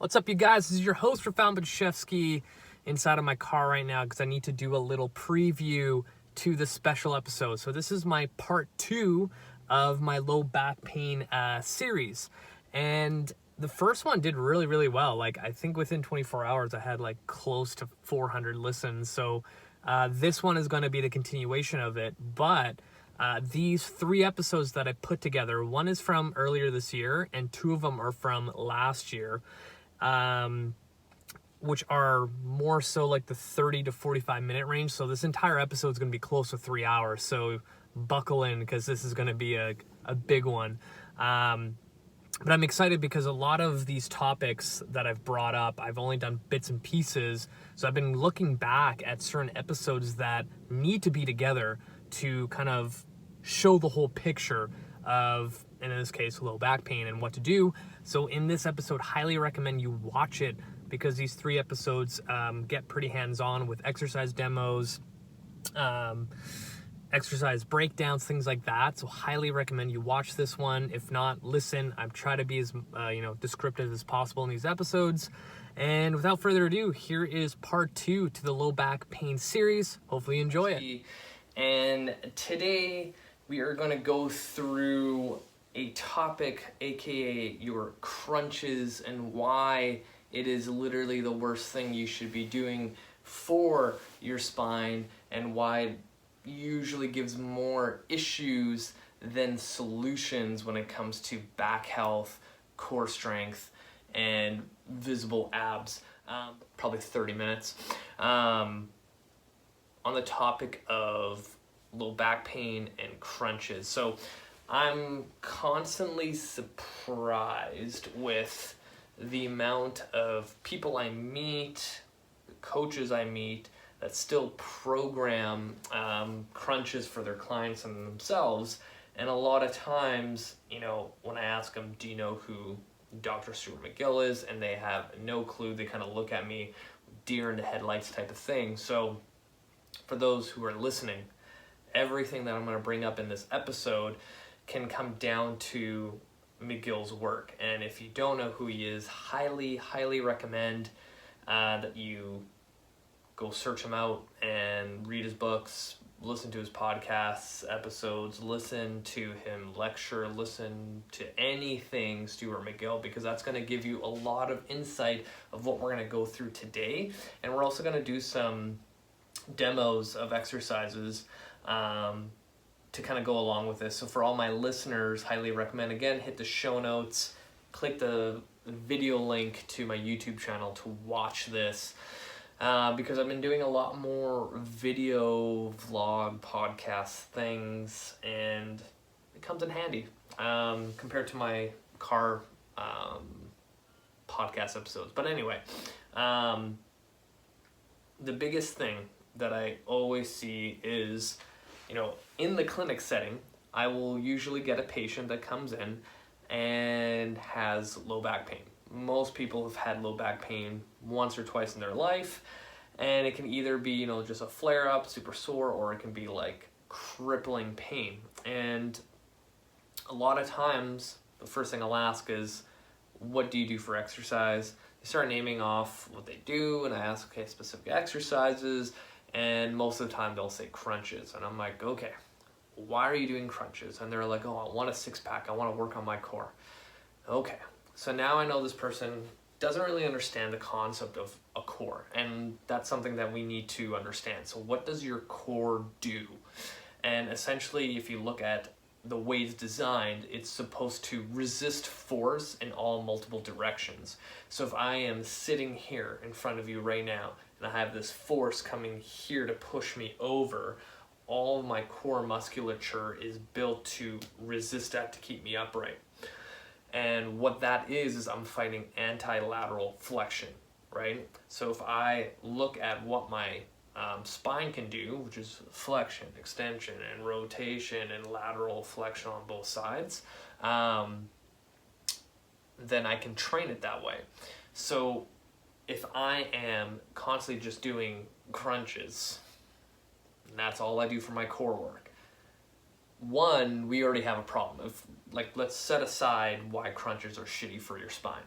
What's up, you guys? This is your host, Profound Bachevsky, inside of my car right now because I need to do a little preview to the special episode. So this is my part 2 of my low back pain series. And the first one did really, really well. Like, I think within 24 hours, I had like close to 400 listens. So this one is going to be the continuation of it. But these 3 episodes that I put together, one is from earlier this year and 2 of them are from last year. Which are more so like the 30 to 45 minute range. So this entire episode is going to be close to 3 hours. So buckle in because this is going to be a big one. But I'm excited because a lot of these topics that I've brought up, I've only done bits and pieces. So I've been looking back at certain episodes that need to be together to kind of show the whole picture of, in this case, low back pain and what to do. So in this episode, highly recommend you watch it because these 3 episodes get pretty hands-on with exercise demos, exercise breakdowns, things like that. So highly recommend you watch this one. If not, listen. I've tried to be as descriptive as possible in these episodes. And without further ado, here is part 2 to the low back pain series. Hopefully you enjoy it. And today we are going to go through a topic, aka your crunches, and why it is literally the worst thing you should be doing for your spine, and why it usually gives more issues than solutions when it comes to back health, core strength, and visible abs. Probably 30 minutes. On the topic of low back pain and crunches. So I'm constantly surprised with the amount of people I meet, coaches I meet, that still program crunches for their clients and themselves. And a lot of times, when I ask them, do you know who Dr. Stuart McGill is? And they have no clue. They kind of look at me, deer in the headlights type of thing. So for those who are listening, everything that I'm going to bring up in this episode can come down to McGill's work. And if you don't know who he is, highly, highly recommend that you go search him out and read his books, listen to his podcasts, episodes, listen to him lecture, listen to anything Stuart McGill, because that's going to give you a lot of insight of what we're going to go through today. And we're also going to do some demos of exercises to kind of go along with this. So for all my listeners, highly recommend, again, hit the show notes, click the video link to my YouTube channel to watch this, because I've been doing a lot more video, vlog, podcast things, and it comes in handy compared to my car podcast episodes. But anyway, the biggest thing that I always see is, in the clinic setting, I will usually get a patient that comes in and has low back pain. Most people have had low back pain once or twice in their life, and it can either be, just a flare-up, super sore, or it can be like crippling pain. And a lot of times, the first thing I'll ask is, what do you do for exercise? They start naming off what they do, and I ask, okay, specific exercises, and most of the time they'll say crunches. And I'm like, okay, why are you doing crunches? And they're like, oh, I want a 6-pack. I want to work on my core. Okay, so now I know this person doesn't really understand the concept of a core, and that's something that we need to understand. So what does your core do? And essentially, if you look at the way it's designed, it's supposed to resist force in all multiple directions. So if I am sitting here in front of you right now, and I have this force coming here to push me over, all of my core musculature is built to resist that, to keep me upright. And what that is I'm fighting anti-lateral flexion, right? So if I look at what my spine can do, which is flexion, extension, and rotation, and lateral flexion on both sides, then I can train it that way. So if I am constantly just doing crunches, and that's all I do for my core work, one, we already have a problem. Let's set aside why crunches are shitty for your spine,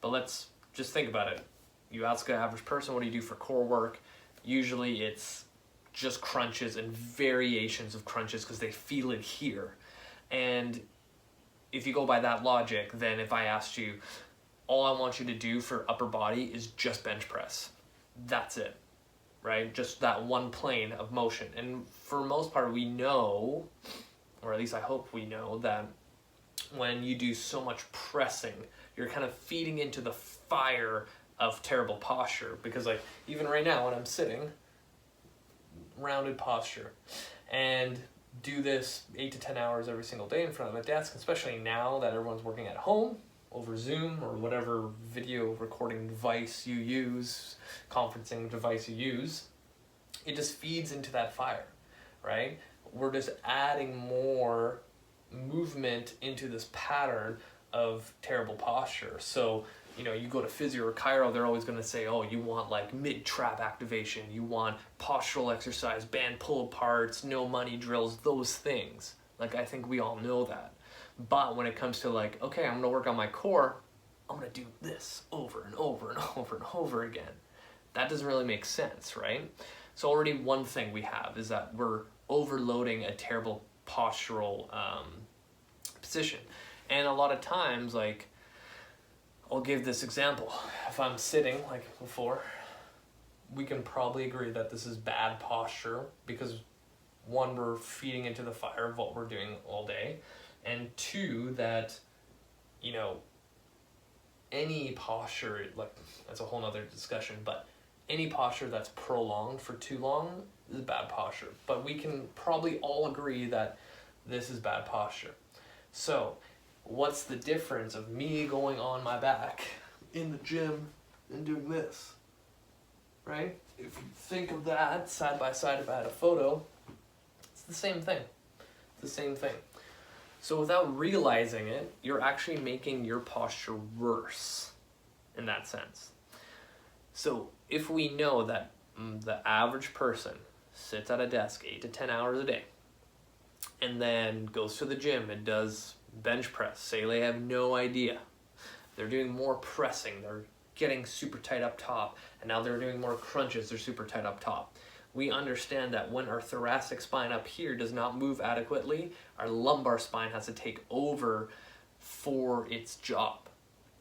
but let's just think about it. You ask an average person, what do you do for core work? Usually it's just crunches and variations of crunches because they feel it here. And if you go by that logic, then if I asked you, all I want you to do for upper body is just bench press. That's it, right? Just that one plane of motion. And for most part, we know, or at least I hope we know, that when you do so much pressing, you're kind of feeding into the fire of terrible posture. Because like even right now when I'm sitting, rounded posture, and do this 8 to 10 hours every single day in front of a desk, especially now that everyone's working at home over Zoom or whatever video recording device you use, conferencing device you use, it just feeds into that fire, right? We're just adding more movement into this pattern of terrible posture. So, you know, you go to physio or chiro, they're always going to say, oh, you want like mid-trap activation, you want postural exercise, band pull aparts, no money drills, those things. Like, I think we all know that. But when it comes to like, okay, I'm going to work on my core, I'm going to do this over and over and over and over again. That doesn't really make sense, right? So already one thing we have is that we're overloading a terrible postural position. And a lot of times, like, I'll give this example. If I'm sitting, like before, we can probably agree that this is bad posture because one, we're feeding into the fire of what we're doing all day, and two, that, you know, any posture, like, that's a whole nother discussion, but any posture that's prolonged for too long is bad posture. But we can probably all agree that this is bad posture. So what's the difference of me going on my back in the gym and doing this, right? If you think of that side by side, if I had a photo, it's the same thing. It's the same thing. So without realizing it, you're actually making your posture worse in that sense. So if we know that the average person sits at a desk 8 to 10 hours a day and then goes to the gym and does bench press, say they have no idea, they're doing more pressing, they're getting super tight up top, and now they're doing more crunches, they're super tight up top. We understand that when our thoracic spine up here does not move adequately, our lumbar spine has to take over for its job.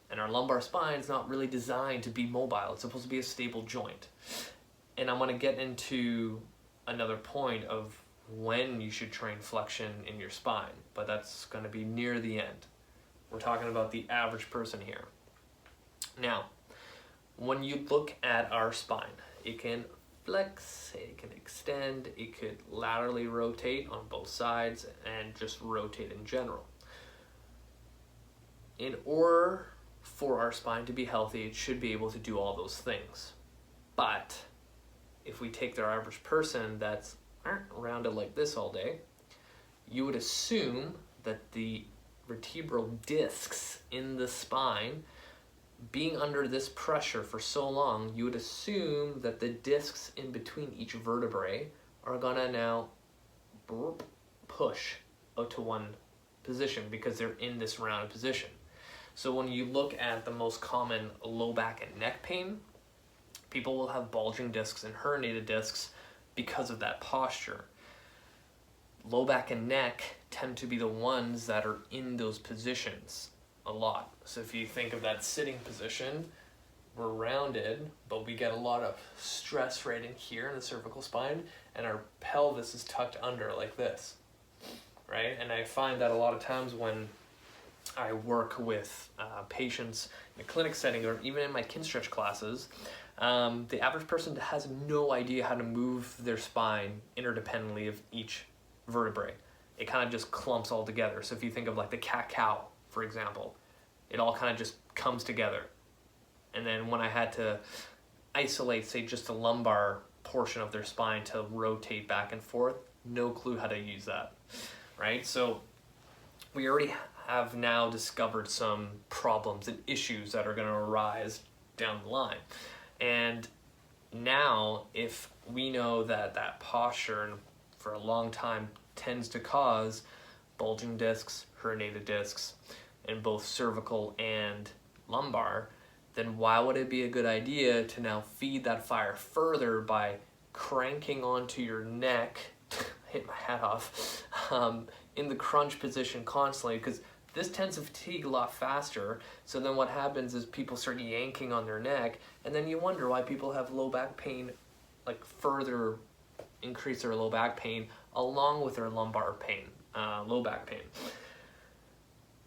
And our lumbar spine is not really designed to be mobile. It's supposed to be a stable joint. And I'm going to get into another point of when you should train flexion in your spine, but that's going to be near the end. We're talking about the average person here. Now, when you look at our spine, it can flex, it can extend, it could laterally rotate on both sides, and just rotate in general. In order for our spine to be healthy, it should be able to do all those things. But if we take our average person that's rounded like this all day, you would assume that the vertebral discs in the spine, being under this pressure for so long, you would assume that the discs in between each vertebrae are gonna now push out to one position because they're in this rounded position. So when you look at the most common low back and neck pain, people will have bulging discs and herniated discs because of that posture. Low back and neck tend to be the ones that are in those positions a lot. So if you think of that sitting position, we're rounded, but we get a lot of stress right in here in the cervical spine, and our pelvis is tucked under like this, right? And I find that a lot of times when I work with patients in a clinic setting or even in my kin stretch classes, the average person has no idea how to move their spine interdependently of each vertebrae. It kind of just clumps all together. So if you think of like the cat-cow, for example, it all kind of just comes together. And then when I had to isolate, say, just the lumbar portion of their spine to rotate back and forth, no clue how to use that, right? So we already have now discovered some problems and issues that are going to arise down the line. And now, if we know that that posture for a long time tends to cause bulging discs, herniated discs, in both cervical and lumbar, then why would it be a good idea to now feed that fire further by cranking onto your neck, hit my hat off, in the crunch position constantly? Because this tends to fatigue a lot faster. So then what happens is people start yanking on their neck, and then you wonder why people have low back pain, like further increase their low back pain along with their lumbar pain, low back pain.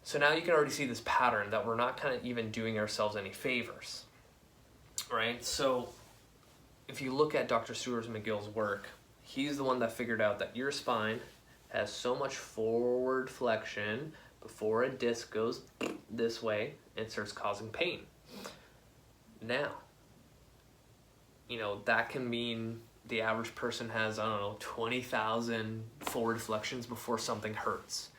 So now you can already see this pattern that we're not kind of even doing ourselves any favors, right? So if you look at Dr. Stewart McGill's work, he's the one that figured out that your spine has so much forward flexion before a disc goes this way and starts causing pain. Now, you know, that can mean the average person has, I don't know, 20,000 forward flexions before something hurts.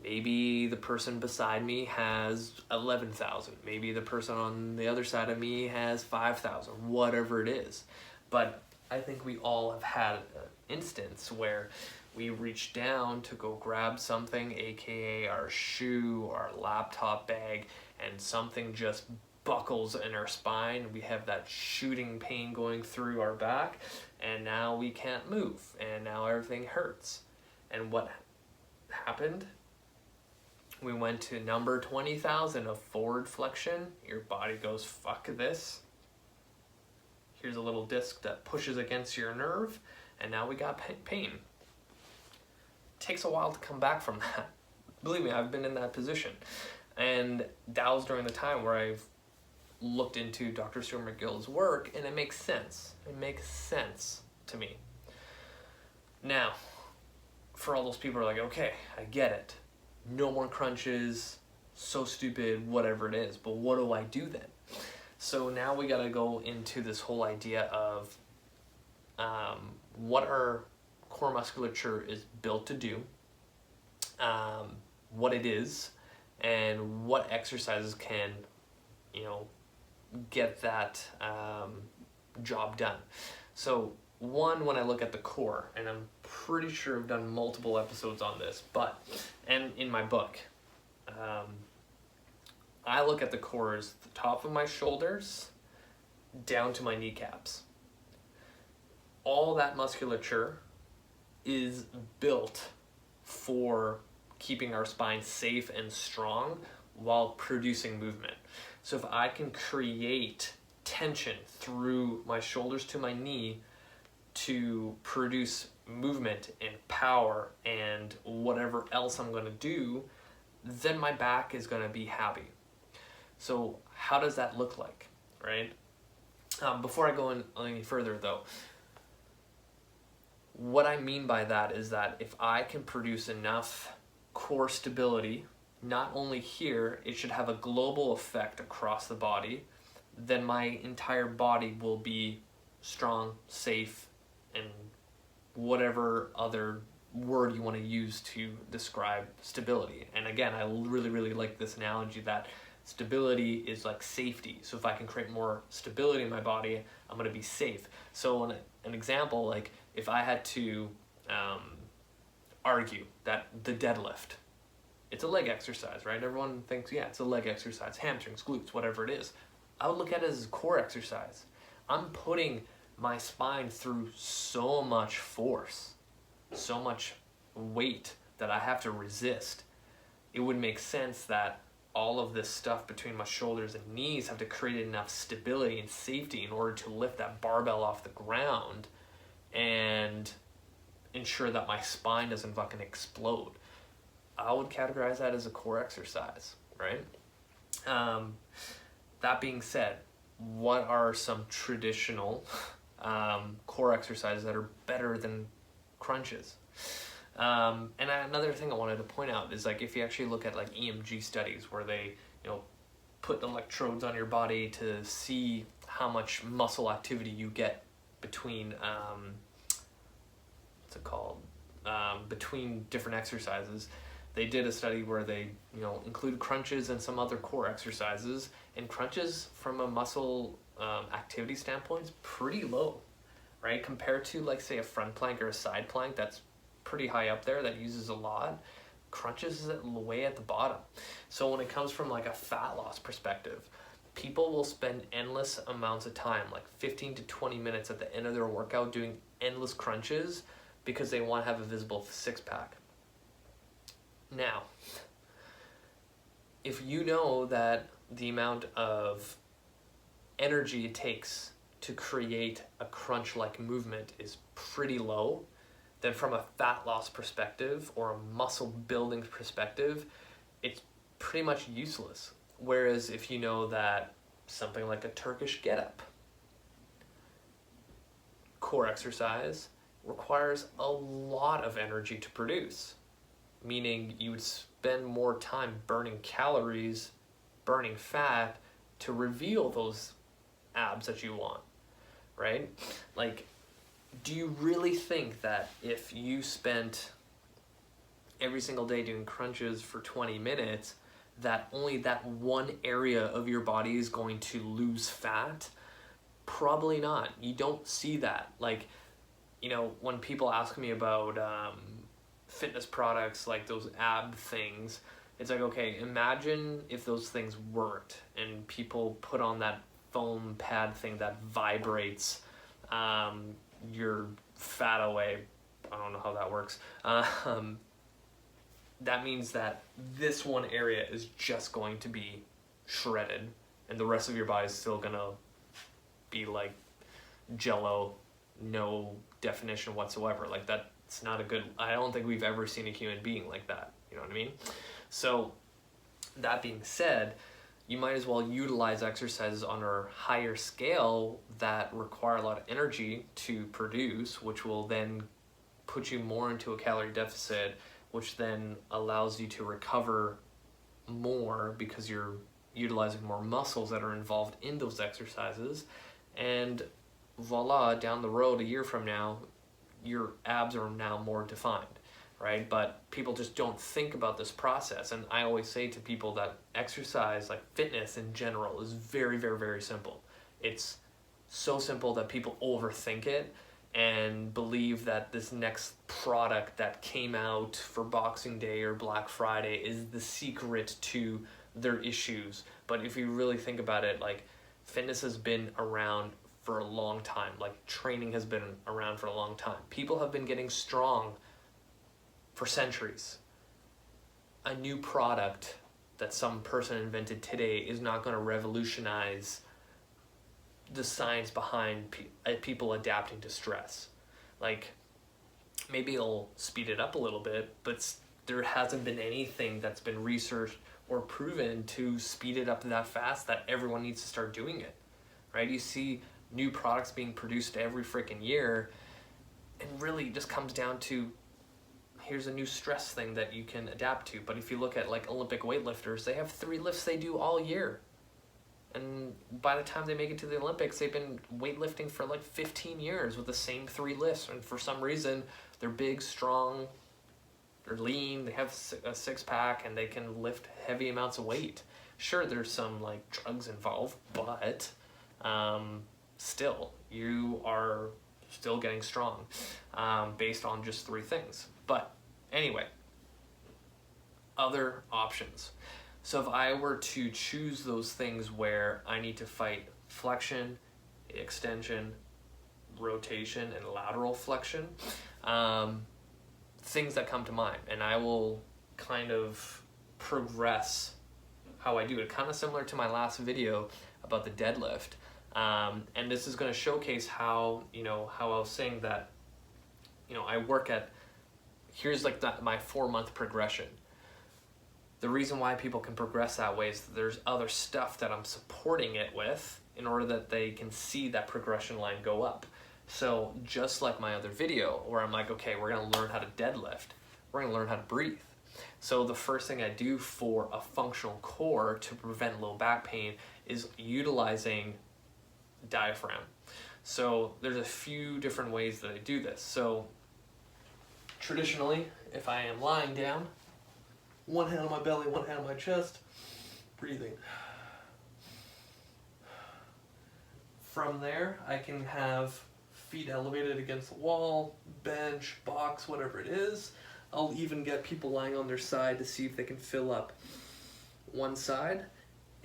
Maybe the person beside me has 11,000. Maybe the person on the other side of me has 5,000, whatever it is. But I think we all have had an instance where we reach down to go grab something, aka our shoe, our laptop bag, and something just buckles in our spine. We have that shooting pain going through our back, and now we can't move, and now everything hurts. And what happened? We went to number 20,000 of forward flexion. Your body goes, fuck this. Here's a little disc that pushes against your nerve, and now we got pain. Takes a while to come back from that. Believe me, I've been in that position. And that was during the time where I've looked into Dr. Stewart McGill's work, and it makes sense. It makes sense to me. Now, for all those people who are like, okay, I get it. No more crunches, so stupid, whatever it is. But what do I do then? So now we got to go into this whole idea of what our core musculature is built to do, what it is, and what exercises can, you know, get that job done. So one, when I look at the core, and I'm pretty sure I've done multiple episodes on this, and in my book, I look at the core as the top of my shoulders down to my kneecaps. All that musculature is built for keeping our spine safe and strong while producing movement. So if I can create tension through my shoulders to my knee to produce movement and power and whatever else I'm going to do, then my back is going to be happy. So how does that look like, right? Before I go in any further though, what I mean by that is that if I can produce enough core stability, not only here, it should have a global effect across the body, then my entire body will be strong, safe, and whatever other word you want to use to describe stability. And again, I really, really like this analogy that stability is like safety. So if I can create more stability in my body, I'm going to be safe. So an example, like if I had to argue that the deadlift, it's a leg exercise, right? Everyone thinks, yeah, it's a leg exercise, hamstrings, glutes, whatever it is. I would look at it as a core exercise. I'm putting my spine through so much force, so much weight that I have to resist. It would make sense that all of this stuff between my shoulders and knees have to create enough stability and safety in order to lift that barbell off the ground and ensure that my spine doesn't fucking explode. I would categorize that as a core exercise, right? That being said, what are some traditional core exercises that are better than crunches? And another thing I wanted to point out is like if you actually look at like EMG studies where they, you know, put electrodes on your body to see how much muscle activity you get between between different exercises. They did a study where they, you know, included crunches and some other core exercises, and crunches from a muscle activity standpoint is pretty low, right? Compared to like say a front plank or a side plank that's pretty high up there that uses a lot, crunches is way at the bottom. So when it comes from like a fat loss perspective, people will spend endless amounts of time, like 15 to 20 minutes at the end of their workout doing endless crunches because they want to have a visible six-pack. Now, if you know that the amount of energy it takes to create a crunch-like movement is pretty low, then from a fat loss perspective or a muscle building perspective, it's pretty much useless. Whereas if you know that something like a Turkish get-up core exercise requires a lot of energy to produce, meaning you would spend more time burning calories, burning fat to reveal those abs that you want, right? Like, do you really think that if you spent every single day doing crunches for 20 minutes, that only that one area of your body is going to lose fat? Probably not. You don't see that. Like, you know, when people ask me about fitness products, like those ab things, it's like, okay, imagine if those things worked and people put on that foam pad thing that vibrates your fat away. I don't know how that works. That means that this one area is just going to be shredded and the rest of your body is still gonna be like jello, no definition whatsoever. Like, that's not a good, I don't think we've ever seen a human being like that. You know what I mean? So that being said, you might as well utilize exercises on a higher scale that require a lot of energy to produce, which will then put you more into a calorie deficit, which then allows you to recover more because you're utilizing more muscles that are involved in those exercises. And voila, down the road, a year from now, your abs are now more defined, right? But people just don't think about this process. And I always say to people that exercise, like fitness in general, is very, very, very simple. It's so simple that people overthink it and believe that this next product that came out for Boxing Day or Black Friday is the secret to their issues. But if you really think about it, like, fitness has been around for a long time. Like, training has been around for a long time. People have been getting strong for centuries. A new product that some person invented today is not going to revolutionize the science behind people adapting to stress. Like, maybe it'll speed it up a little bit, but there hasn't been anything that's been researched or proven to speed it up that fast that everyone needs to start doing it, right? You see new products being produced every freaking year, and really it just comes down to, here's a new stress thing that you can adapt to. But if you look at like Olympic weightlifters, they have 3 lifts they do all year. And by the time they make it to the Olympics, they've been weightlifting for like 15 years with the same 3 lifts. And for some reason, they're big, strong, they're lean, they have a six-pack, and they can lift heavy amounts of weight. Sure, there's some like drugs involved, but still, you are still getting strong based on just 3 things. But anyway, other options. So if I were to choose those things where I need to fight flexion, extension, rotation, and lateral flexion, things that come to mind, and I will kind of progress how I do it, kind of similar to my last video about the deadlift. And this is going to showcase how, how I was saying that, I work at, here's like my 4-month progression. The reason why people can progress that way is that there's other stuff that I'm supporting it with in order that they can see that progression line go up. So just like my other video where I'm like, okay, we're going to learn how to deadlift. We're going to learn how to breathe. So the first thing I do for a functional core to prevent low back pain is utilizing diaphragm. So there's a few different ways that I do this. So traditionally, if I am lying down, one hand on my belly, one hand on my chest, breathing. From there, I can have feet elevated against the wall, bench, box, whatever it is. I'll even get people lying on their side to see if they can fill up one side.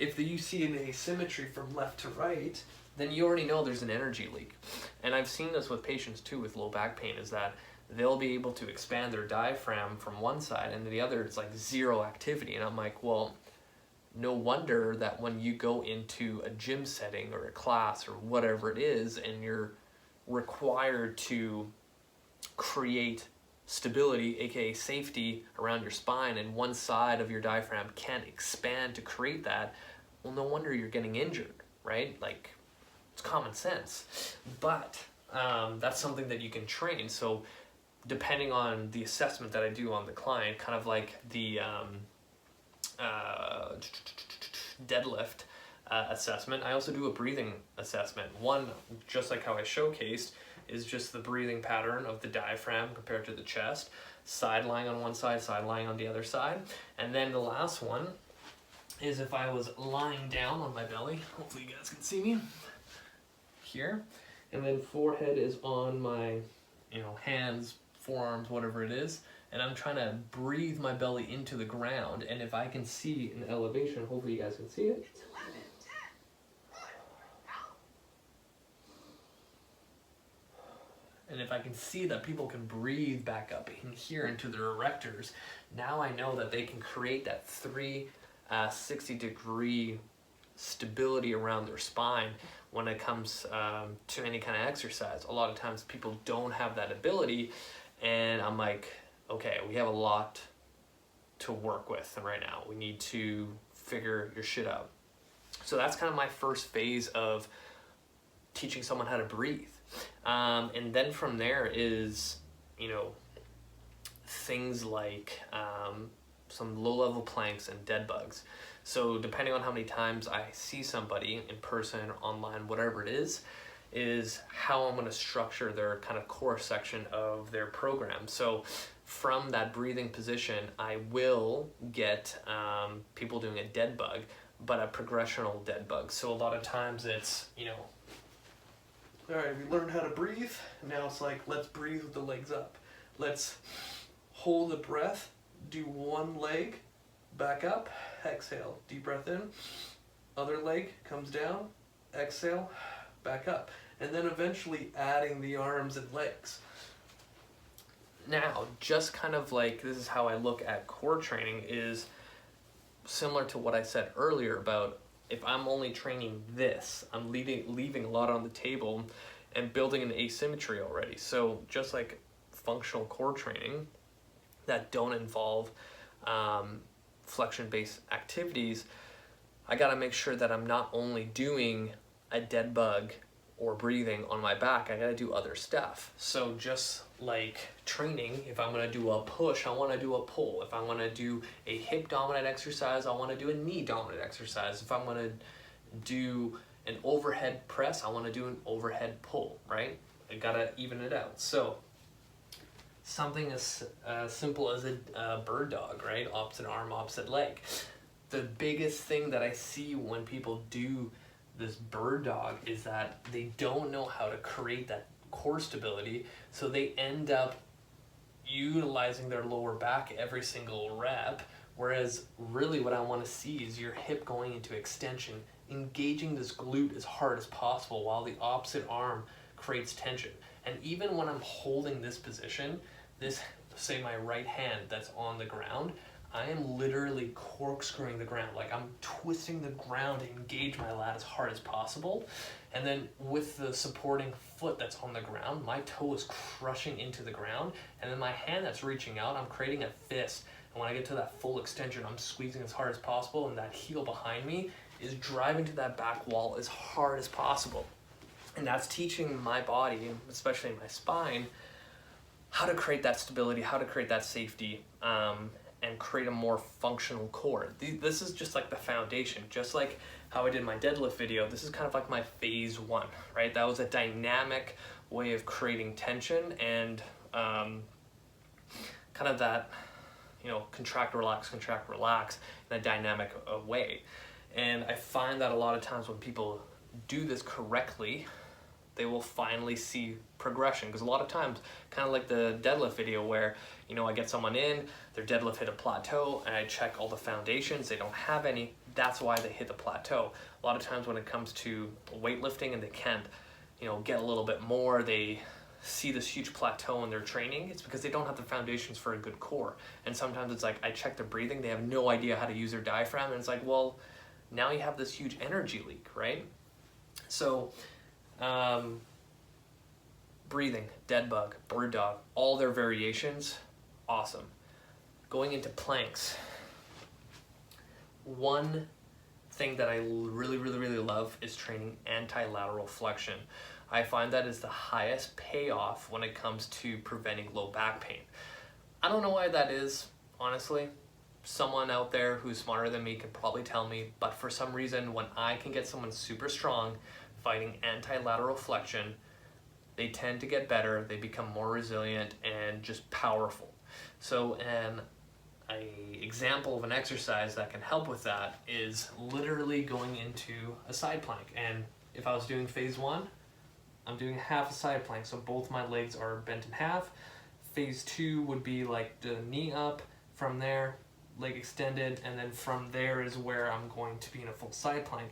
if you see an asymmetry from left to right, then you already know there's an energy leak. And I've seen this with patients too with low back pain, is that they'll be able to expand their diaphragm from one side and the other it's like zero activity. And I'm like, well, no wonder that when you go into a gym setting or a class or whatever it is and you're required to create stability, aka safety, around your spine, and one side of your diaphragm can't expand to create that, well, no wonder you're getting injured, right? Like, it's common sense. But that's something that you can train. So depending on the assessment that I do on the client, kind of like the deadlift assessment, I also do a breathing assessment. One, just like how I showcased, is just the breathing pattern of the diaphragm compared to the chest, side lying on one side, side lying on the other side. And then the last one is if I was lying down on my belly, hopefully you guys can see me here, and then forehead is on my, hands, forearms, whatever it is, and I'm trying to breathe my belly into the ground. And if I can see an elevation, hopefully you guys can see it. And if I can see that people can breathe back up in here into their erectors, now I know that they can create that 360-degree stability around their spine when it comes to any kind of exercise. A lot of times people don't have that ability, and I'm like, okay, we have a lot to work with right now. We need to figure your shit out. So that's kind of my first phase of teaching someone how to breathe. And then from there is, things like some low-level planks and dead bugs. So depending on how many times I see somebody in person or online, whatever it is how I'm going to structure their kind of core section of their program. So from that breathing position, I will get people doing a dead bug, but a progressional dead bug. So a lot of times it's, all right, we learned how to breathe. Now it's like, let's breathe with the legs up. Let's hold the breath, do one leg, back up, exhale, deep breath in, other leg comes down, exhale, back up. And then eventually adding the arms and legs. Now, just kind of like, this is how I look at core training, is similar to what I said earlier about if I'm only training this, I'm leaving a lot on the table and building an asymmetry already. So just like functional core training that don't involve flexion-based activities, I gotta make sure that I'm not only doing a dead bug or breathing on my back, I gotta do other stuff. So just like training, if I'm gonna do a push, I wanna do a pull. If I wanna do a hip dominant exercise, I wanna do a knee dominant exercise. If I'm gonna do an overhead press, I wanna do an overhead pull, right? I gotta even it out. So something as simple as a bird dog, right? Opposite arm, opposite leg. The biggest thing that I see when people do this bird dog is that they don't know how to create that core stability, so they end up utilizing their lower back every single rep, whereas really what I want to see is your hip going into extension, engaging this glute as hard as possible while the opposite arm creates tension. And even when I'm holding this position, this, say my right hand that's on the ground, I am literally corkscrewing the ground, like I'm twisting the ground to engage my lat as hard as possible. And then with the supporting foot that's on the ground, my toe is crushing into the ground. And then my hand that's reaching out, I'm creating a fist. And when I get to that full extension, I'm squeezing as hard as possible, and that heel behind me is driving to that back wall as hard as possible. And that's teaching my body, especially my spine, how to create that stability, how to create that safety, and create a more functional core. This is just like the foundation. Just like how I did my deadlift video, this is kind of like my phase one, right? That was a dynamic way of creating tension and kind of that, contract, relax in a dynamic way. And I find that a lot of times when people do this correctly, they will finally see progression. Because a lot of times, kind of like the deadlift video where, I get someone in, their deadlift hit a plateau, and I check all the foundations, they don't have any, that's why they hit the plateau. A lot of times when it comes to weightlifting and they can't, get a little bit more, they see this huge plateau in their training. It's because they don't have the foundations for a good core. And sometimes it's like, I check their breathing, they have no idea how to use their diaphragm, and it's like, well, now you have this huge energy leak, right? So, breathing, dead bug, bird dog, all their variations, awesome. Going into planks, one thing that I really, really, really love is training anti-lateral flexion. I find that is the highest payoff when it comes to preventing low back pain. I don't know why that is, honestly. Someone out there who's smarter than me can probably tell me, but for some reason, when I can get someone super strong fighting anti-lateral flexion, they tend to get better, they become more resilient and just powerful. So an example of an exercise that can help with that is literally going into a side plank. And if I was doing phase 1, I'm doing half a side plank, so both my legs are bent in half. Phase 2 would be like the knee up, from there, leg extended, and then from there is where I'm going to be in a full side plank.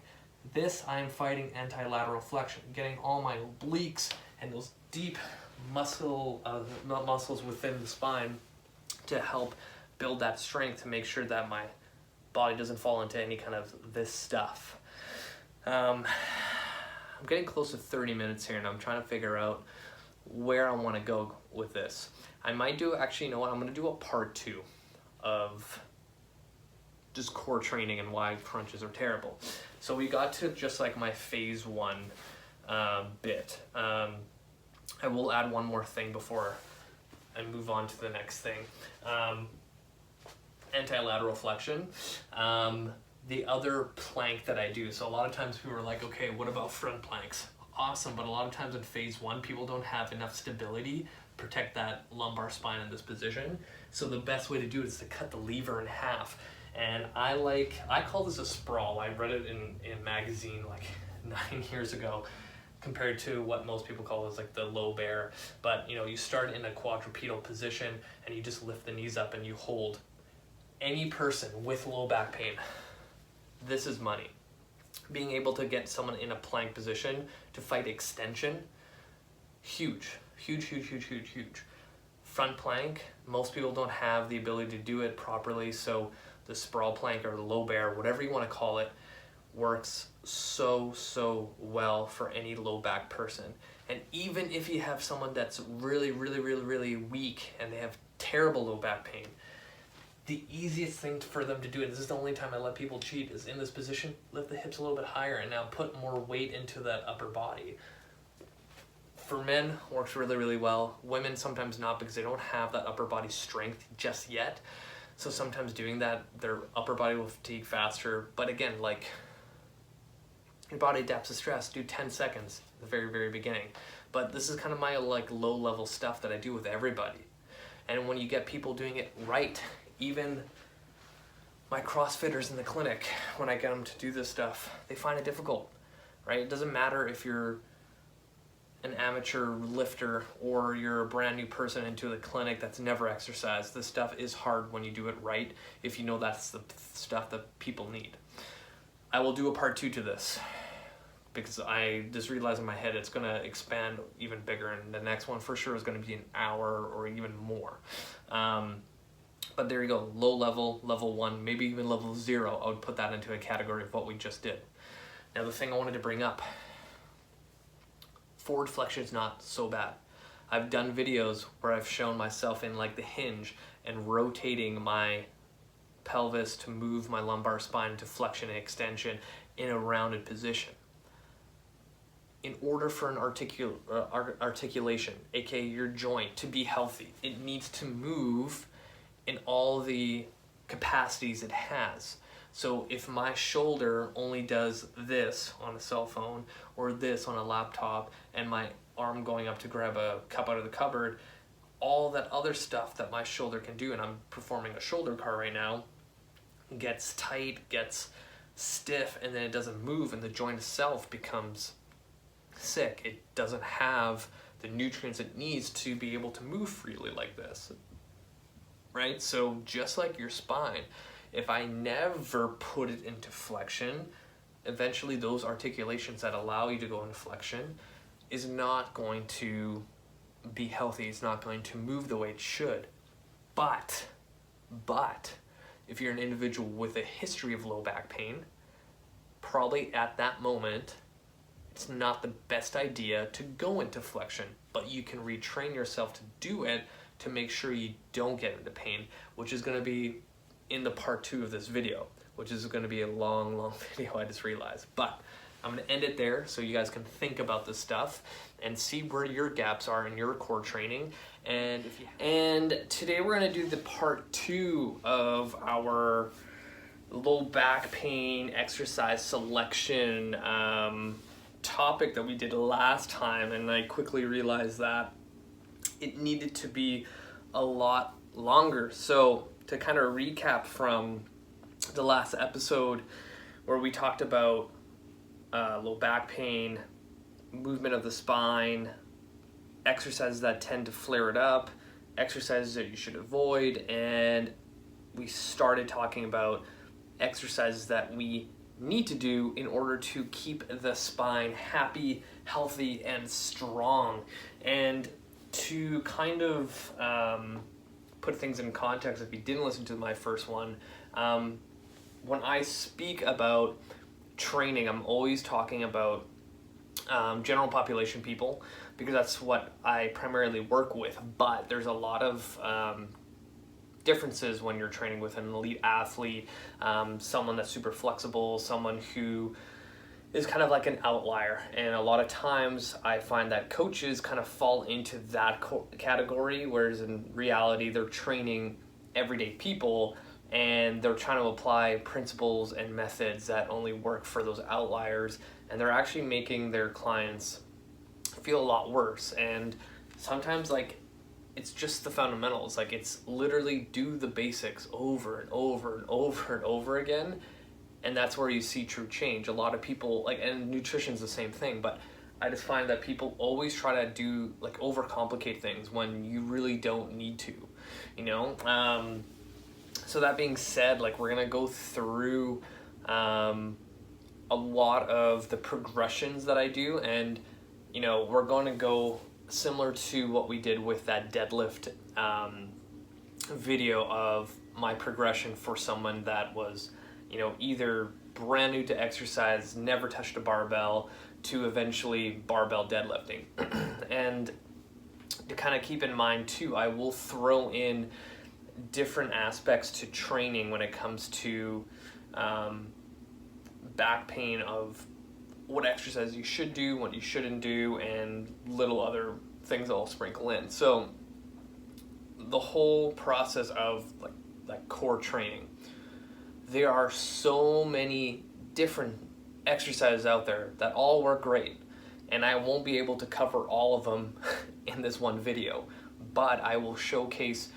This, I'm fighting anti-lateral flexion, getting all my obliques and those deep muscles within the spine to help build that strength to make sure that my body doesn't fall into any kind of this stuff. I'm getting close to 30 minutes here, and I'm trying to figure out where I want to go with this. I might do, actually, you know what, I'm going to do a part 2 of just core training and why crunches are terrible. So we got to just like my phase 1 bit. I will add one more thing before I move on to the next thing. Anti-lateral flexion. The other plank that I do, so a lot of times people are like, okay, what about front planks? Awesome, but a lot of times in phase 1, people don't have enough stability to protect that lumbar spine in this position. So the best way to do it is to cut the lever in half. And I call this a sprawl. I read it in a magazine like 9 years ago, compared to what most people call is like the low bear. But you start in a quadrupedal position and you just lift the knees up and you hold. Any person with low back pain, this is money. Being able to get someone in a plank position to fight extension, huge, huge, huge, huge, huge, huge. Front plank, most people don't have the ability to do it properly, so the sprawl plank or the low bear, whatever you want to call it, works so well for any low back person. And even if you have someone that's really weak and they have terrible low back pain, the easiest thing for them to do, and this is the only time I let people cheat, is in this position, lift the hips a little bit higher and now put more weight into that upper body. For men, works really well. Women sometimes not, because they don't have that upper body strength just yet. So sometimes doing that, their upper body will fatigue faster. But again, like, your body adapts to stress. Do 10 seconds at the very beginning. But this is kind of my like low level stuff that I do with everybody. And when you get people doing it right, even my CrossFitters in the clinic, when I get them to do this stuff, they find it difficult, right? It doesn't matter if you're an amateur lifter or you're a brand new person into the clinic that's never exercised. This stuff is hard when you do it right, if you know that's the stuff that people need. I will do a part 2 to this, because I just realized in my head it's going to expand even bigger, and the next one for sure is going to be an hour or even more. But there you go, low level, level 1, maybe even level 0, I would put that into a category of what we just did. Now the thing I wanted to bring up, forward flexion is not so bad. I've done videos where I've shown myself in like the hinge and rotating my pelvis to move my lumbar spine to flexion and extension in a rounded position. In order for an articulation, aka your joint, to be healthy, it needs to move in all the capacities it has. So if my shoulder only does this on a cell phone or this on a laptop, and my arm going up to grab a cup out of the cupboard, all that other stuff that my shoulder can do, and I'm performing a shoulder car right now, gets tight, gets stiff, and then it doesn't move, and the joint itself becomes sick. It doesn't have the nutrients it needs to be able to move freely like this, right? So just like your spine, if I never put it into flexion, eventually those articulations that allow you to go into flexion is not going to be healthy. It's not going to move the way it should. But if you're an individual with a history of low back pain, probably at that moment, it's not the best idea to go into flexion, but you can retrain yourself to do it to make sure you don't get into pain, which is going to be in the part 2 of this video, which is going to be a long video, I just realized. But I'm going to end it there so you guys can think about this stuff and see where your gaps are in your core training. And today we're going to do the part 2 of our low back pain exercise selection topic that we did last time, and I quickly realized that it needed to be a lot longer. So to kind of recap from the last episode where we talked about low back pain, movement of the spine, exercises that tend to flare it up, exercises that you should avoid, and we started talking about exercises that we need to do in order to keep the spine happy, healthy, and strong. And to kind of put things in context, if you didn't listen to my first one, when I speak about training, I'm always talking about general population people, because that's what I primarily work with. But there's a lot of differences when you're training with an elite athlete, someone that's super flexible, someone who is kind of like an outlier. And a lot of times I find that coaches kind of fall into that category, whereas in reality they're training everyday people and they're trying to apply principles and methods that only work for those outliers, and they're actually making their clients feel a lot worse. And sometimes, like, it's just the fundamentals. Like, it's literally do the basics over and over and over and over again, and that's where you see true change. A lot of people, like, and nutrition's the same thing, but I just find that people always try to do, like, overcomplicate things when you really don't need to, you know? So that being said, like, we're gonna go through a lot of the progressions that I do, and, you know, we're going to go similar to what we did with that deadlift video of my progression for someone that was, you know, either brand new to exercise, never touched a barbell, to eventually barbell deadlifting. And to kind of keep in mind too, I will throw in different aspects to training when it comes to back pain, of what exercise you should do, what you shouldn't do, and little other things that I'll sprinkle in. So the whole process of like core training, there are so many different exercises out there that all work great, and I won't be able to cover all of them in this one video, but I will showcase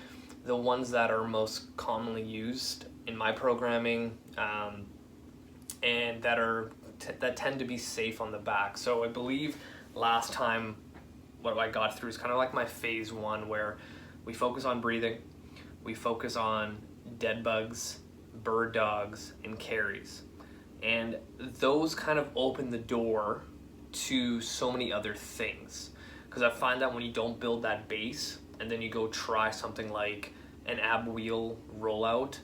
the ones that are most commonly used in my programming, and that tend to be safe on the back. So I believe last time what I got through is kind of like my phase 1, where we focus on breathing, we focus on dead bugs, bird dogs, and carries. And those kind of open the door to so many other things. Because I find that when you don't build that base, and then you go try something like an ab wheel rollout,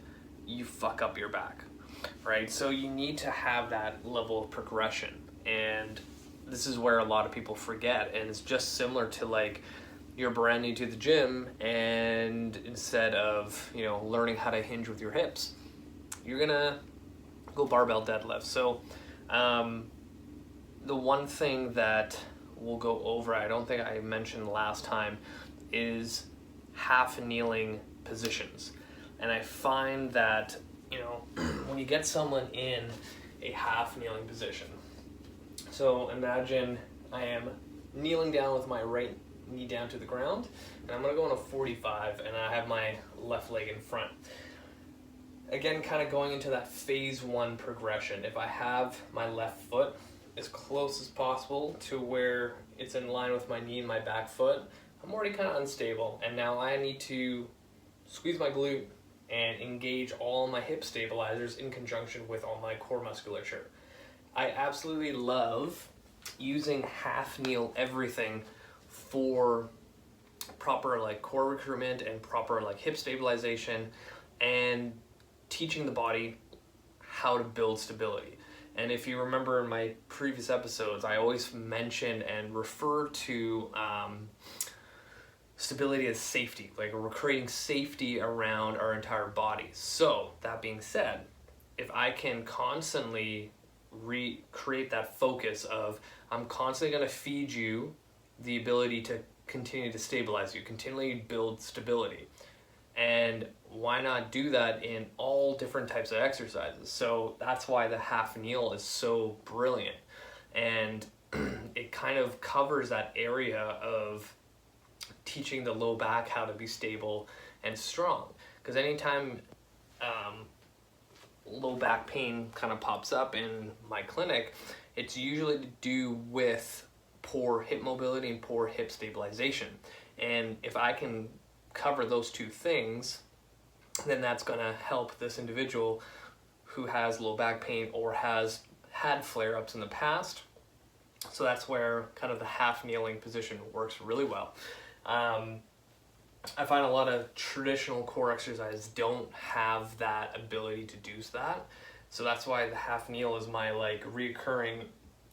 you fuck up your back, right? So you need to have that level of progression. And this is where a lot of people forget. And it's just similar to, like, you're brand new to the gym, and instead of, you know, learning how to hinge with your hips, you're gonna go barbell deadlift. So the one thing that we'll go over, I don't think I mentioned last time, is half kneeling positions. And I find that, you know, when you get someone in a half kneeling position, so imagine I am kneeling down with my right knee down to the ground, and I'm gonna go on a 45, and I have my left leg in front. Again, kind of going into that phase 1 progression. If I have my left foot as close as possible to where it's in line with my knee and my back foot, I'm already kind of unstable, and now I need to squeeze my glute and engage all my hip stabilizers in conjunction with all my core musculature. I absolutely love using half kneel everything for proper like core recruitment and proper like hip stabilization and teaching the body how to build stability. And if you remember in my previous episodes, I always mention and refer to stability as safety, like we're creating safety around our entire body. So that being said, if I can constantly recreate that focus of I'm constantly going to feed you the ability to continue to stabilize you, continually build stability. And why not do that in all different types of exercises? So that's why the half kneel is so brilliant. And it kind of covers that area of teaching the low back how to be stable and strong. Because anytime low back pain kind of pops up in my clinic, it's usually to do with poor hip mobility and poor hip stabilization. And if I can cover those two things, then that's going to help this individual who has low back pain or has had flare-ups in the past. So that's where kind of the half kneeling position works really well. I find a lot of traditional core exercises don't have that ability to do that. So that's why the half kneel is my like recurring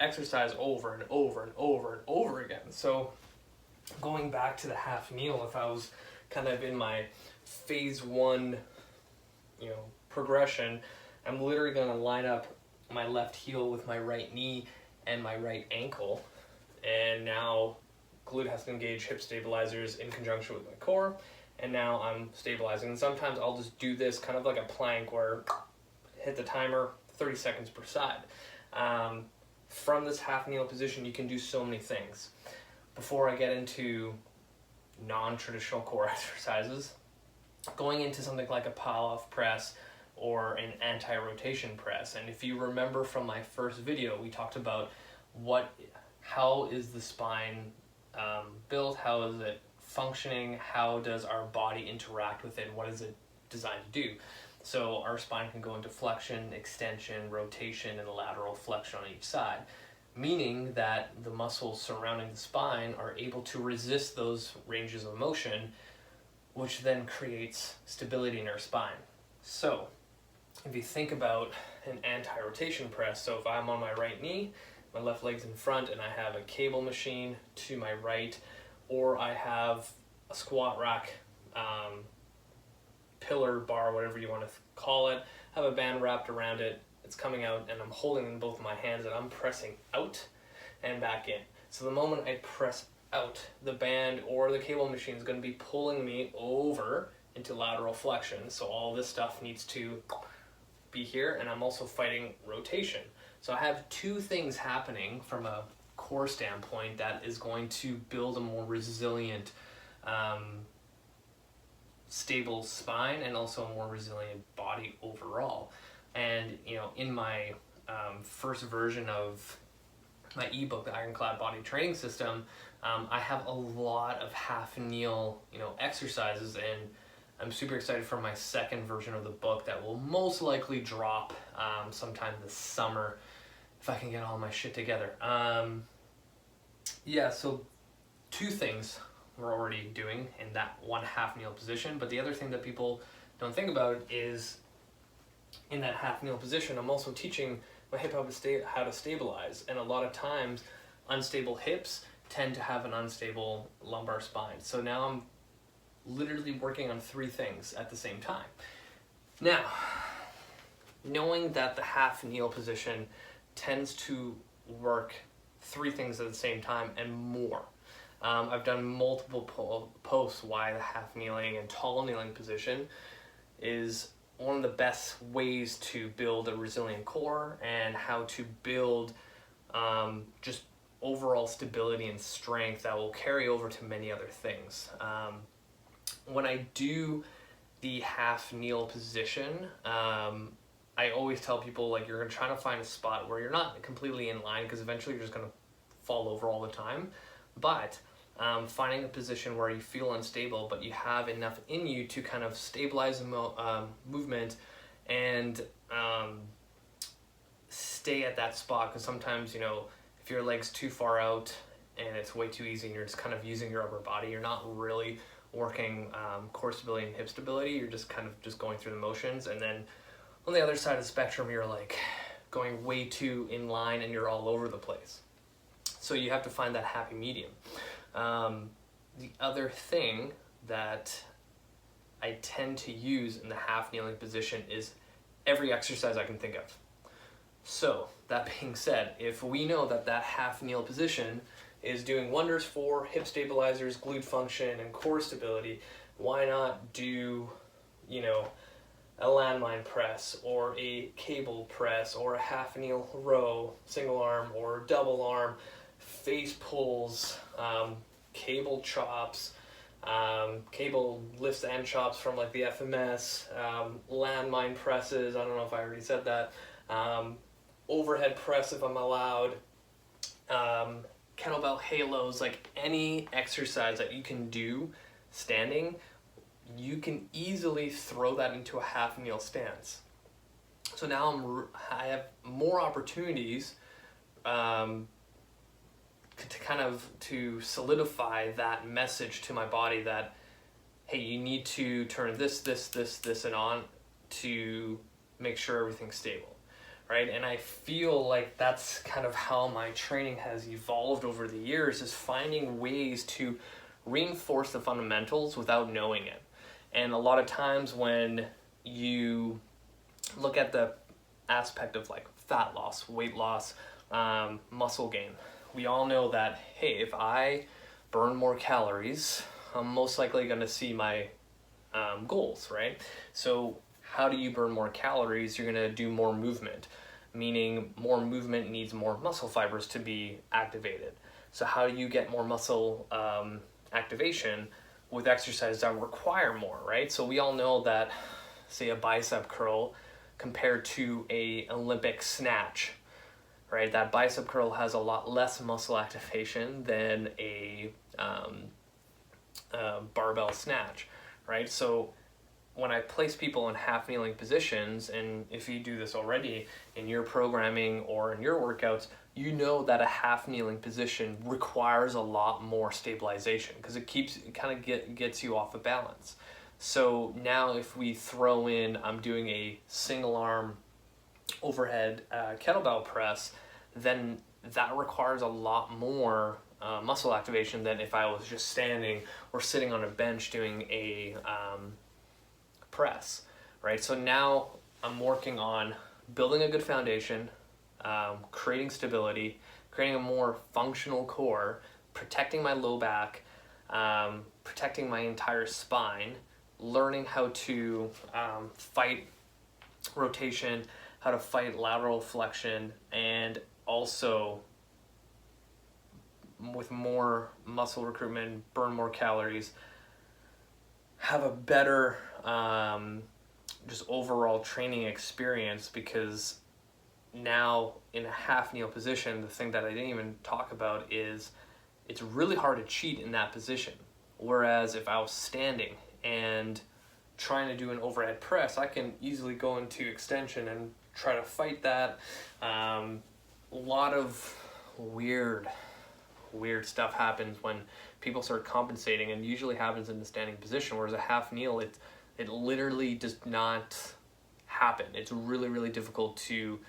exercise over and over and over and over again. So going back to the half kneel, if I was kind of in my phase one, progression, I'm literally going to line up my left heel with my right knee and my right ankle. And now glute has to engage hip stabilizers in conjunction with my core, and now I'm stabilizing. And sometimes I'll just do this kind of like a plank where hit the timer, 30 seconds per side. From this half kneel position, you can do so many things. Before I get into non-traditional core exercises, going into something like a pile-off press or an anti-rotation press. And if you remember from my first video, we talked about how is the spine built, how is it functioning, how does our body interact with it, and what is it designed to do. So our spine can go into flexion, extension, rotation, and lateral flexion on each side, meaning that the muscles surrounding the spine are able to resist those ranges of motion, which then creates stability in our spine. So if you think about an anti-rotation press, so if I'm on my right knee, my left leg's in front, and I have a cable machine to my right, or I have a squat rack, pillar, bar, whatever you want to call it, have a band wrapped around it, it's coming out, and I'm holding in both of my hands, and I'm pressing out and back in. So the moment I press out, the band or the cable machine is going to be pulling me over into lateral flexion. So all this stuff needs to be here, and I'm also fighting rotation. So I have two things happening from a core standpoint that is going to build a more resilient, stable spine and also a more resilient body overall. And in my first version of my ebook, the Ironclad Body Training System, I have a lot of half kneel exercises, and I'm super excited for my second version of the book that will most likely drop sometime this summer if I can get all my shit together. So two things we're already doing in that one half kneel position, but the other thing that people don't think about is in that half kneel position, I'm also teaching my hip how to stabilize, and a lot of times unstable hips tend to have an unstable lumbar spine. So now I'm literally working on three things at the same time. Now, knowing that the half kneel position tends to work three things at the same time and more. I've done multiple posts why the half kneeling and tall kneeling position is one of the best ways to build a resilient core and how to build just overall stability and strength that will carry over to many other things. When I do the half kneel position, I always tell people, like, you're trying to find a spot where you're not completely in line, because eventually you're just going to fall over all the time. But finding a position where you feel unstable, but you have enough in you to kind of stabilize the movement and stay at that spot. Because sometimes, you know, if your leg's too far out and it's way too easy and you're just kind of using your upper body, you're not really working core stability and hip stability. You're just kind of just going through the motions. And then on the other side of the spectrum, you're like going way too in line and you're all over the place. So you have to find that happy medium. The other thing that I tend to use in the half kneeling position is every exercise I can think of. So that being said, if we know that that half kneel position is doing wonders for hip stabilizers, glute function, and core stability, why not do, you know, a landmine press or a cable press or a half kneel row, single arm or double arm, face pulls, cable chops, cable lifts and chops from like the FMS, landmine presses, I don't know if I already said that, overhead press if I'm allowed, kettlebell halos, like any exercise that you can do standing, you can easily throw that into a half kneel stance. So now I have more opportunities to solidify that message to my body that, hey, you need to turn this, and on to make sure everything's stable, right? And I feel like that's kind of how my training has evolved over the years, is finding ways to reinforce the fundamentals without knowing it. And a lot of times when you look at the aspect of like fat loss, weight loss, muscle gain, we all know that, hey, if I burn more calories, I'm most likely going to see my goals, right? So how do you burn more calories? You're going to do more movement, meaning more movement needs more muscle fibers to be activated. So how do you get more muscle activation? With exercises that require more, right? So we all know that, say, a bicep curl compared to a Olympic snatch, right? That bicep curl has a lot less muscle activation than a barbell snatch, right? So when I place people in half kneeling positions, and if you do this already in your programming or in your workouts, you know that a half kneeling position requires a lot more stabilization because it kind of gets you off of balance. So now if we throw in, I'm doing a single arm overhead kettlebell press, then that requires a lot more muscle activation than if I was just standing or sitting on a bench doing a press, right? So now I'm working on building a good foundation, creating stability, creating a more functional core, protecting my low back, protecting my entire spine, learning how to fight rotation, how to fight lateral flexion, and also with more muscle recruitment, burn more calories, have a better just overall training experience, because now in a half kneel position, the thing that I didn't even talk about is it's really hard to cheat in that position. Whereas if I was standing and trying to do an overhead press, I can easily go into extension and try to fight that. A lot of weird stuff happens when people start compensating, and usually happens in the standing position, whereas a half kneel, it literally does not happen. It's really, really difficult to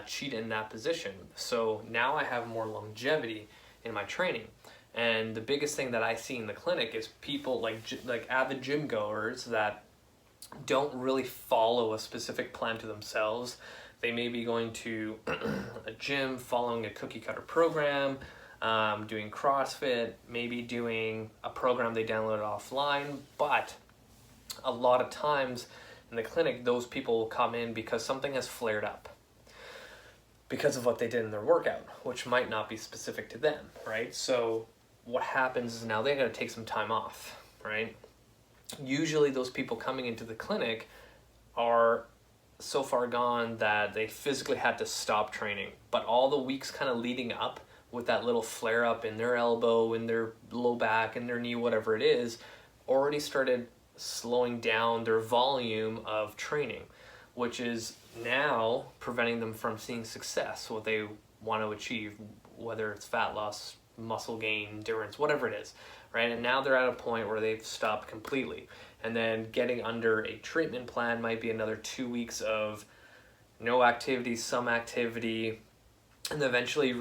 cheat in that position. So now I have more longevity in my training. And the biggest thing that I see in the clinic is people like avid gym goers that don't really follow a specific plan to themselves. They may be going to a gym, following a cookie cutter program, doing CrossFit, maybe doing a program they downloaded offline, but a lot of times in the clinic, those people will come in because something has flared up because of what they did in their workout, which might not be specific to them, right? So what happens is now they got to take some time off, right? Usually those people coming into the clinic are so far gone that they physically had to stop training, but all the weeks kind of leading up with that little flare up in their elbow, in their low back, in their knee, whatever it is, already started slowing down their volume of training, which is now preventing them from seeing success, what they want to achieve, whether it's fat loss, muscle gain, endurance, whatever it is, right? And now they're at a point where they've stopped completely. And then getting under a treatment plan might be another 2 weeks of no activity, some activity, and eventually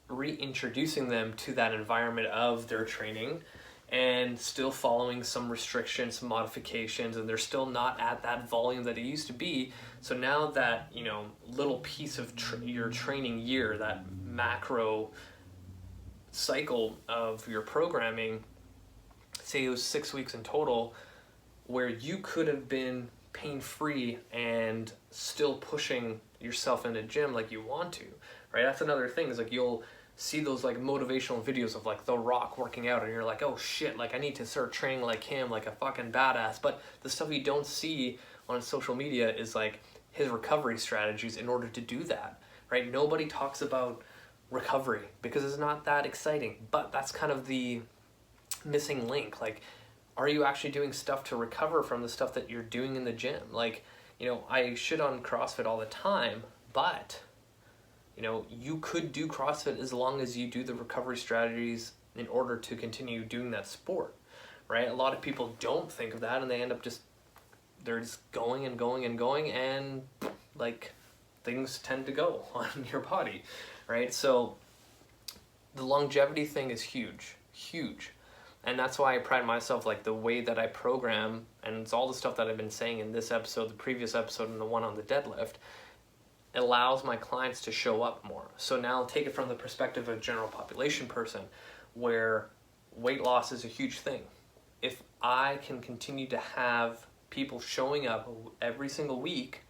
reintroducing them to that environment of their training, and still following some restrictions, some modifications, and they're still not at that volume that it used to be. So now that, you know, little piece of your training year, that macro cycle of your programming, say it was 6 weeks in total, where you could have been pain-free and still pushing yourself in the gym like you want to, right? That's another thing, is like you'll see those like motivational videos of like The Rock working out, and you're like, oh shit, like I need to start training like him, like a fucking badass. But the stuff you don't see on social media is like his recovery strategies in order to do that, right? Nobody talks about recovery because it's not that exciting, but that's kind of the missing link. Like, are you actually doing stuff to recover from the stuff that you're doing in the gym? Like, you know, I shit on CrossFit all the time, but you know, you could do CrossFit as long as you do the recovery strategies in order to continue doing that sport, right? A lot of people don't think of that, and they end up they're just going and going and going, and like things tend to go on your body, right? So the longevity thing is huge, huge. And that's why I pride myself, like the way that I program, and it's all the stuff that I've been saying in this episode, the previous episode, and the one on the deadlift, allows my clients to show up more. So now take it from the perspective of a general population person, where weight loss is a huge thing. If I can continue to have people showing up every single week,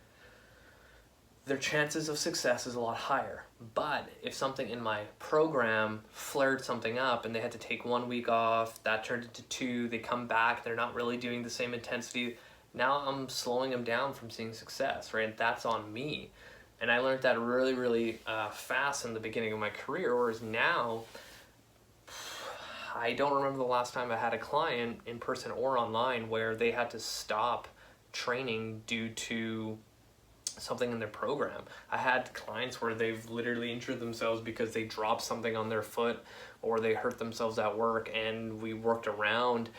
their chances of success is a lot higher. But if something in my program flared something up and they had to take 1 week off, that turned into 2, they come back, they're not really doing the same intensity, now I'm slowing them down from seeing success, right? That's on me. And I learned that really, really fast in the beginning of my career, whereas now, I don't remember the last time I had a client in person or online where they had to stop training due to something in their program. I had clients where they've literally injured themselves because they dropped something on their foot or they hurt themselves at work, and we worked around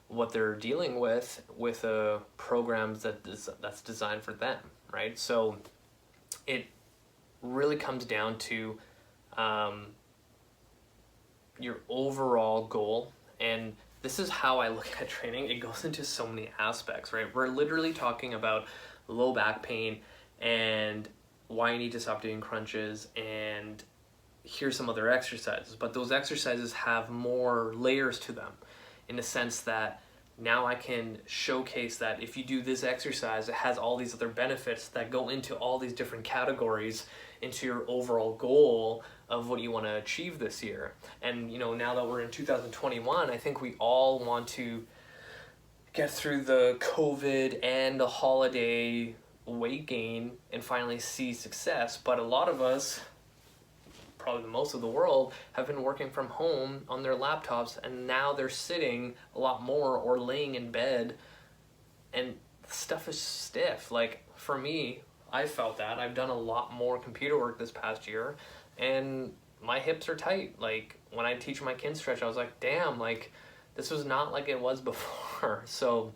what they're dealing with a program that's designed for them, right? So it really comes down to your overall goal. And this is how I look at training. It goes into so many aspects, right? We're literally talking about low back pain and why you need to stop doing crunches, and here's some other exercises. But those exercises have more layers to them, in the sense that now I can showcase that if you do this exercise, it has all these other benefits that go into all these different categories into your overall goal of what you want to achieve this year. And you know, now that we're in 2021, I think we all want to get through the COVID and the holiday weight gain and finally see success. But a lot of us, probably most of the world, have been working from home on their laptops, and now they're sitting a lot more or laying in bed, and stuff is stiff. Like for me, I felt that. I've done a lot more computer work this past year, and my hips are tight. Like when I teach my kin stretch, I was like, damn, like this was not like it was before. So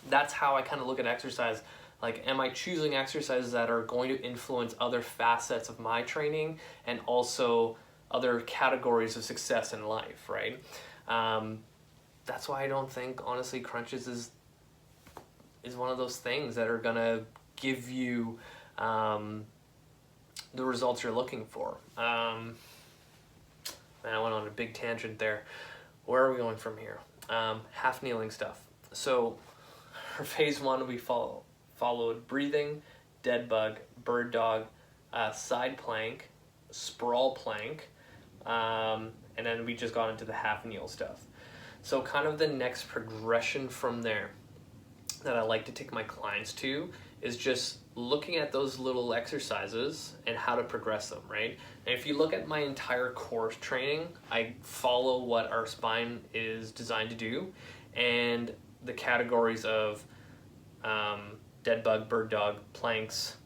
that's how I kind of look at exercise. Like, am I choosing exercises that are going to influence other facets of my training and also other categories of success in life, right? That's why I don't think, honestly, crunches is one of those things that are gonna give you the results you're looking for. Man, I went on a big tangent there. Where are we going from here? Half kneeling stuff. So for phase 1, we followed breathing, dead bug, bird dog, side plank, sprawl plank, and then we just got into the half kneel stuff. So kind of the next progression from there that I like to take my clients to is just looking at those little exercises and how to progress them, right? And if you look at my entire core training, I follow what our spine is designed to do, and the categories of dead bug, bird dog, planks,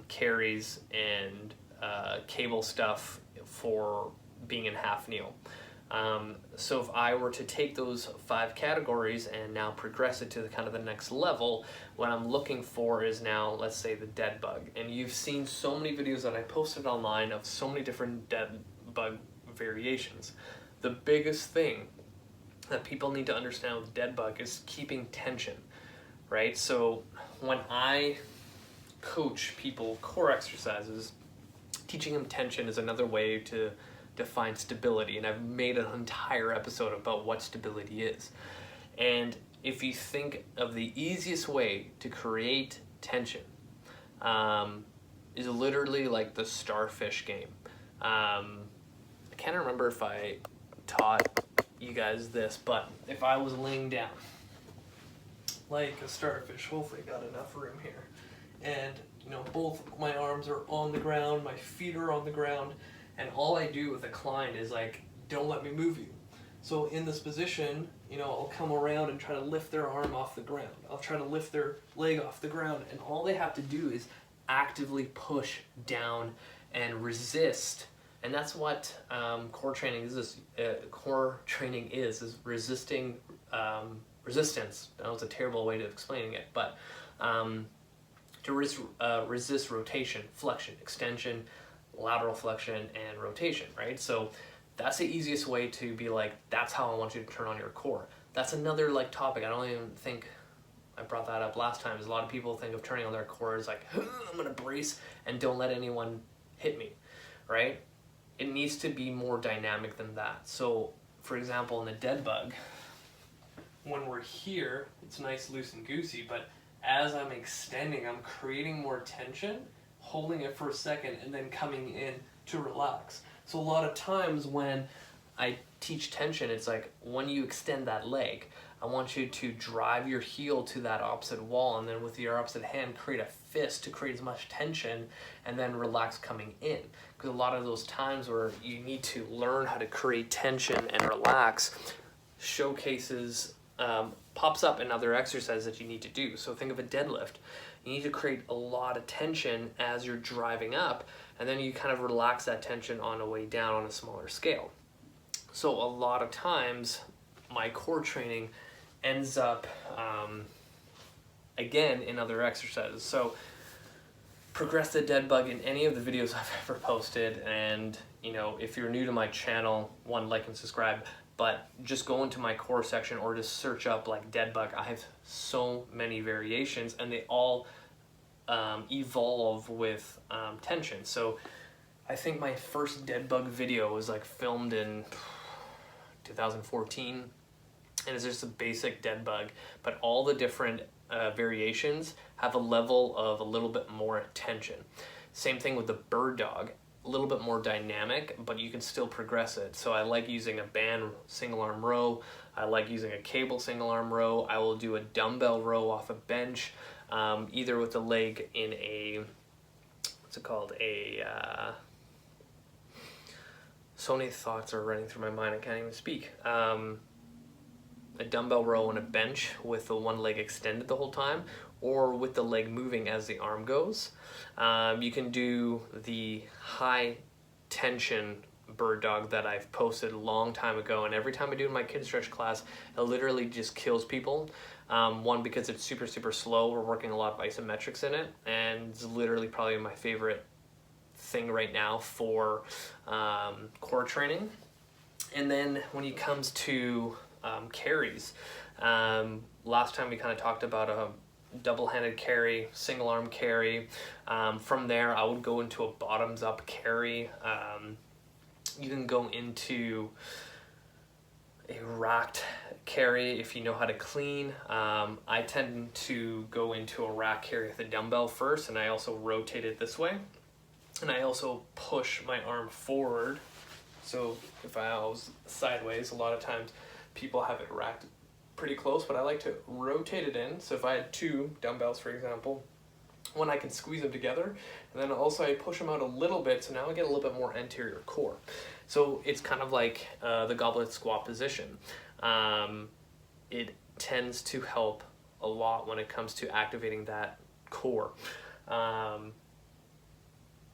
carries, and cable stuff for being in half kneel. So if I were to take those 5 categories and now progress it to the kind of the next level, what I'm looking for is now, let's say, the dead bug. And you've seen so many videos that I posted online of so many different dead bug variations. The biggest thing that people need to understand with dead bug is keeping tension, right? So when I coach people core exercises, teaching them tension is another way to define stability, and I've made an entire episode about what stability is. And if you think of the easiest way to create tension, is literally like the starfish game. I can't remember if I taught you guys this, but if I was laying down like a starfish, hopefully I got enough room here, and both my arms are on the ground, my feet are on the ground, and all I do with a client is like, don't let me move you. So in this position, I'll come around and try to lift their arm off the ground. I'll try to lift their leg off the ground, and all they have to do is actively push down and resist. And that's what core training is. Core training is resisting resistance. That was a terrible way of explaining it, but to resist rotation, flexion, extension, lateral flexion, and rotation, right? So that's the easiest way to be like, that's how I want you to turn on your core. That's another topic. I don't even think I brought that up last time, is a lot of people think of turning on their core as like, I'm gonna brace and don't let anyone hit me, right? It needs to be more dynamic than that. So for example, in the dead bug, when we're here, it's nice, loose, and goosey, but as I'm extending, I'm creating more tension, holding it for a second, and then coming in to relax. So a lot of times when I teach tension, it's like, when you extend that leg, I want you to drive your heel to that opposite wall, and then with your opposite hand, create a fist to create as much tension, and then relax coming in. Because a lot of those times where you need to learn how to create tension and relax showcases, pops up in other exercises that you need to do. So think of a deadlift. You need to create a lot of tension as you're driving up, and then you kind of relax that tension on the way down on a smaller scale. So a lot of times my core training ends up again in other exercises. So progress the dead bug in any of the videos I've ever posted, and if you're new to my channel, like and subscribe, but just go into my core section or just search up dead bug. I have so many variations, and they all evolve with tension. So I think my first dead bug video was filmed in 2014, and it's just a basic dead bug, but all the different variations have a level of a little bit more tension. Same thing with the bird dog, a little bit more dynamic, but you can still progress it. So I like using a band single arm row. I like using a cable single arm row. I will do a dumbbell row off a bench, either with the leg in a, what's it called? So many thoughts are running through my mind, I can't even speak. A dumbbell row on a bench with the one leg extended the whole time, or with the leg moving as the arm goes. You can do the high tension bird dog that I've posted a long time ago, and every time I do it in my kid stretch class, it literally just kills people. One, because it's super slow. We're working a lot of isometrics in it, and it's literally probably my favorite thing right now for core training. And then when it comes to carries, last time we kind of talked about a double-handed carry, single arm carry. From there I would go into a bottoms up carry. You can go into a racked carry if you know how to clean. I tend to go into a rack carry with a dumbbell first, and I also rotate it this way, and I also push my arm forward. So if I was sideways, a lot of times people have it racked pretty close, but I like to rotate it in. So if I had 2 dumbbells, for example, when I can squeeze them together. And then also I push them out a little bit, so now I get a little bit more anterior core. So it's kind of like the goblet squat position. It tends to help a lot when it comes to activating that core.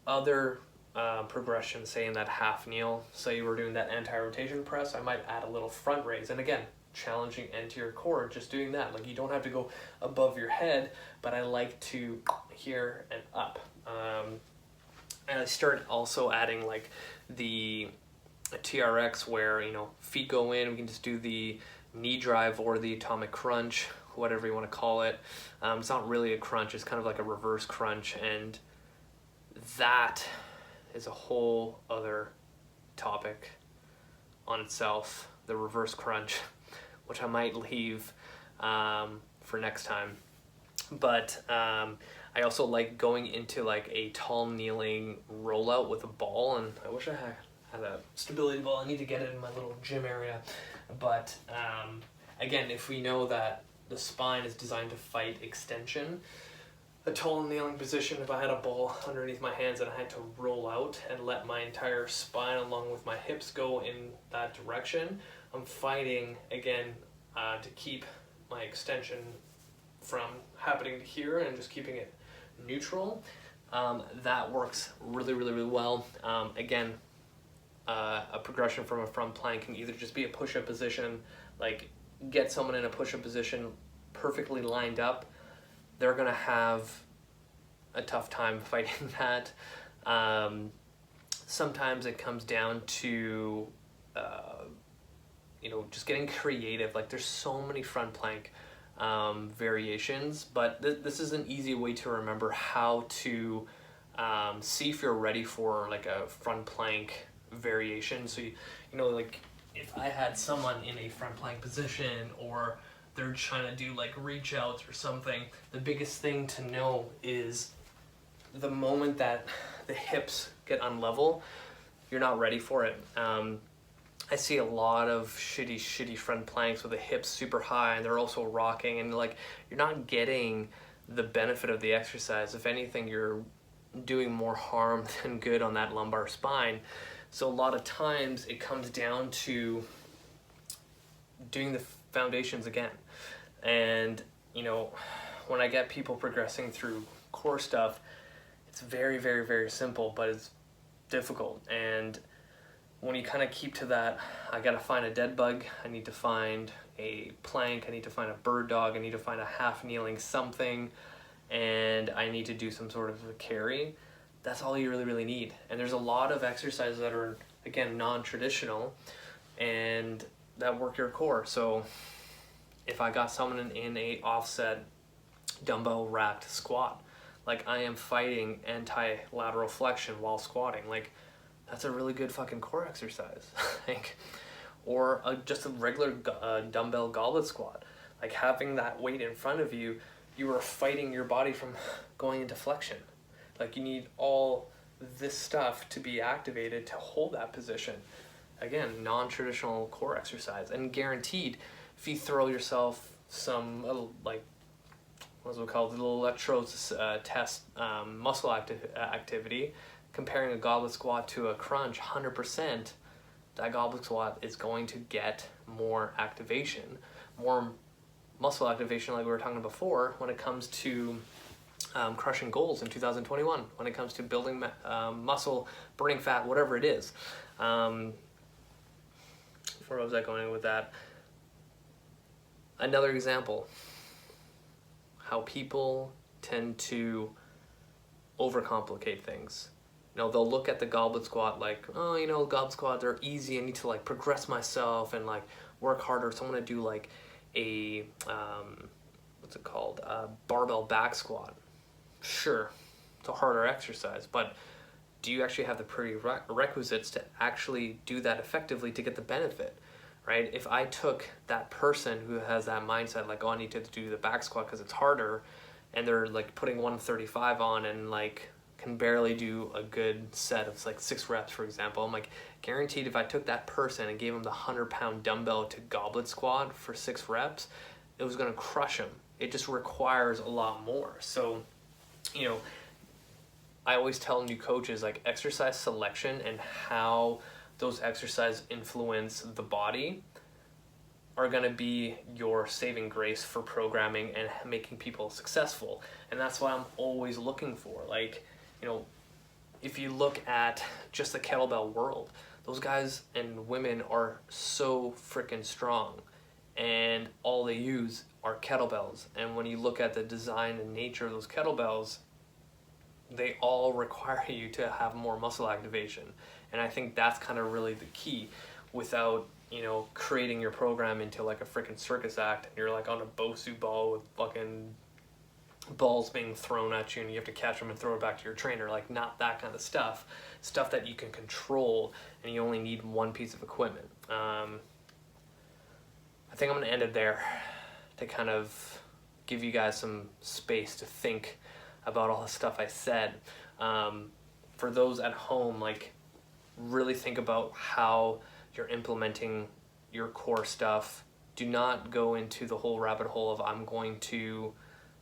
Other progressions, say in that half kneel, say you were doing that anti-rotation press, I might add a little front raise. And again, challenging anterior core, just doing that. Like, you don't have to go above your head, but I like to here and up. And I start also adding like the TRX where, you know, feet go in, we can just do the knee drive or the atomic crunch, whatever you want to call it. It's not really a crunch, it's kind of like a reverse crunch, and that is a whole other topic on itself, the reverse crunch, which I might leave for next time. But I also like going into like a tall kneeling rollout with a ball, and I wish I had a stability ball. I need to get it in my little gym area. But again, if we know that the spine is designed to fight extension, a tall kneeling position, if I had a ball underneath my hands and I had to roll out and let my entire spine along with my hips go in that direction, I'm fighting again to keep my extension from happening here and just keeping it neutral. That works really, really, really well. Again, a progression from a front plank can either just be a push-up position, like get someone in a push-up position perfectly lined up. They're gonna have a tough time fighting that. Sometimes it comes down to you know, just getting creative. Like, there's so many front plank variations, but this is an easy way to remember how to see if you're ready for like a front plank variation. So you know, like if I had someone in a front plank position, or they're trying to do like reach outs or something, the biggest thing to know is the moment that the hips get unlevel, you're not ready for it. I see a lot of shitty front planks with the hips super high, and they're also rocking, and like, you're not getting the benefit of the exercise. If anything, you're doing more harm than good on that lumbar spine. So a lot of times it comes down to doing the foundations again. And you know, when I get people progressing through core stuff, it's very, very, very simple, but it's difficult. And when you kind of keep to that, I gotta find a dead bug, I need to find a plank, I need to find a bird dog, I need to find a half kneeling something, and I need to do some sort of a carry. That's all you really, really need. And there's a lot of exercises that are, again, non-traditional and that work your core. So if I got someone in a offset dumbbell racked squat, like I am fighting anti-lateral flexion while squatting, like that's a really good fucking core exercise. Like, or just a regular dumbbell goblet squat, like having that weight in front of you, you are fighting your body from going into flexion. Like, you need all this stuff to be activated to hold that position. Again, non-traditional core exercise, and guaranteed, if you throw yourself some little, like, what's it called, little electrodes test muscle activity, comparing a goblet squat to a crunch, 100%, that goblet squat is going to get more activation, more muscle activation, like we were talking before, when it comes to crushing goals in 2021, when it comes to building muscle, burning fat, whatever it is. Where was I going with that? Another example, how people tend to overcomplicate things. You know, they'll look at the goblet squat like, oh, you know, goblet squat, they're easy, I need to like progress myself and like work harder, so I'm gonna do like a what's it called, a barbell back squat. Sure, it's a harder exercise, but do you actually have the prerequisites to actually do that effectively to get the benefit, right? If I took that person who has that mindset like, oh, I need to do the back squat because it's harder, and they're like putting 135 on and like can barely do a good set of like 6 reps, for example, I'm like, guaranteed if I took that person and gave them the 100-pound dumbbell to goblet squat for 6 reps, it was gonna crush them. It just requires a lot more. So I always tell new coaches, like, exercise selection and how those exercises influence the body are going to be your saving grace for programming and making people successful. And that's what I'm always looking for. Like, if you look at just the kettlebell world, those guys and women are so freaking strong, and all they use are kettlebells. And when you look at the design and nature of those kettlebells, they all require you to have more muscle activation. And I think that's kind of really the key, without creating your program into like a freaking circus act, and you're like on a Bosu ball with fucking balls being thrown at you and you have to catch them and throw it back to your trainer. Like, not that kind of stuff that you can control, and you only need one piece of equipment. I think I'm going to end it there to kind of give you guys some space to think about all the stuff I said. For those at home, like, really think about how you're implementing your core stuff. Do not go into the whole rabbit hole of, I'm going to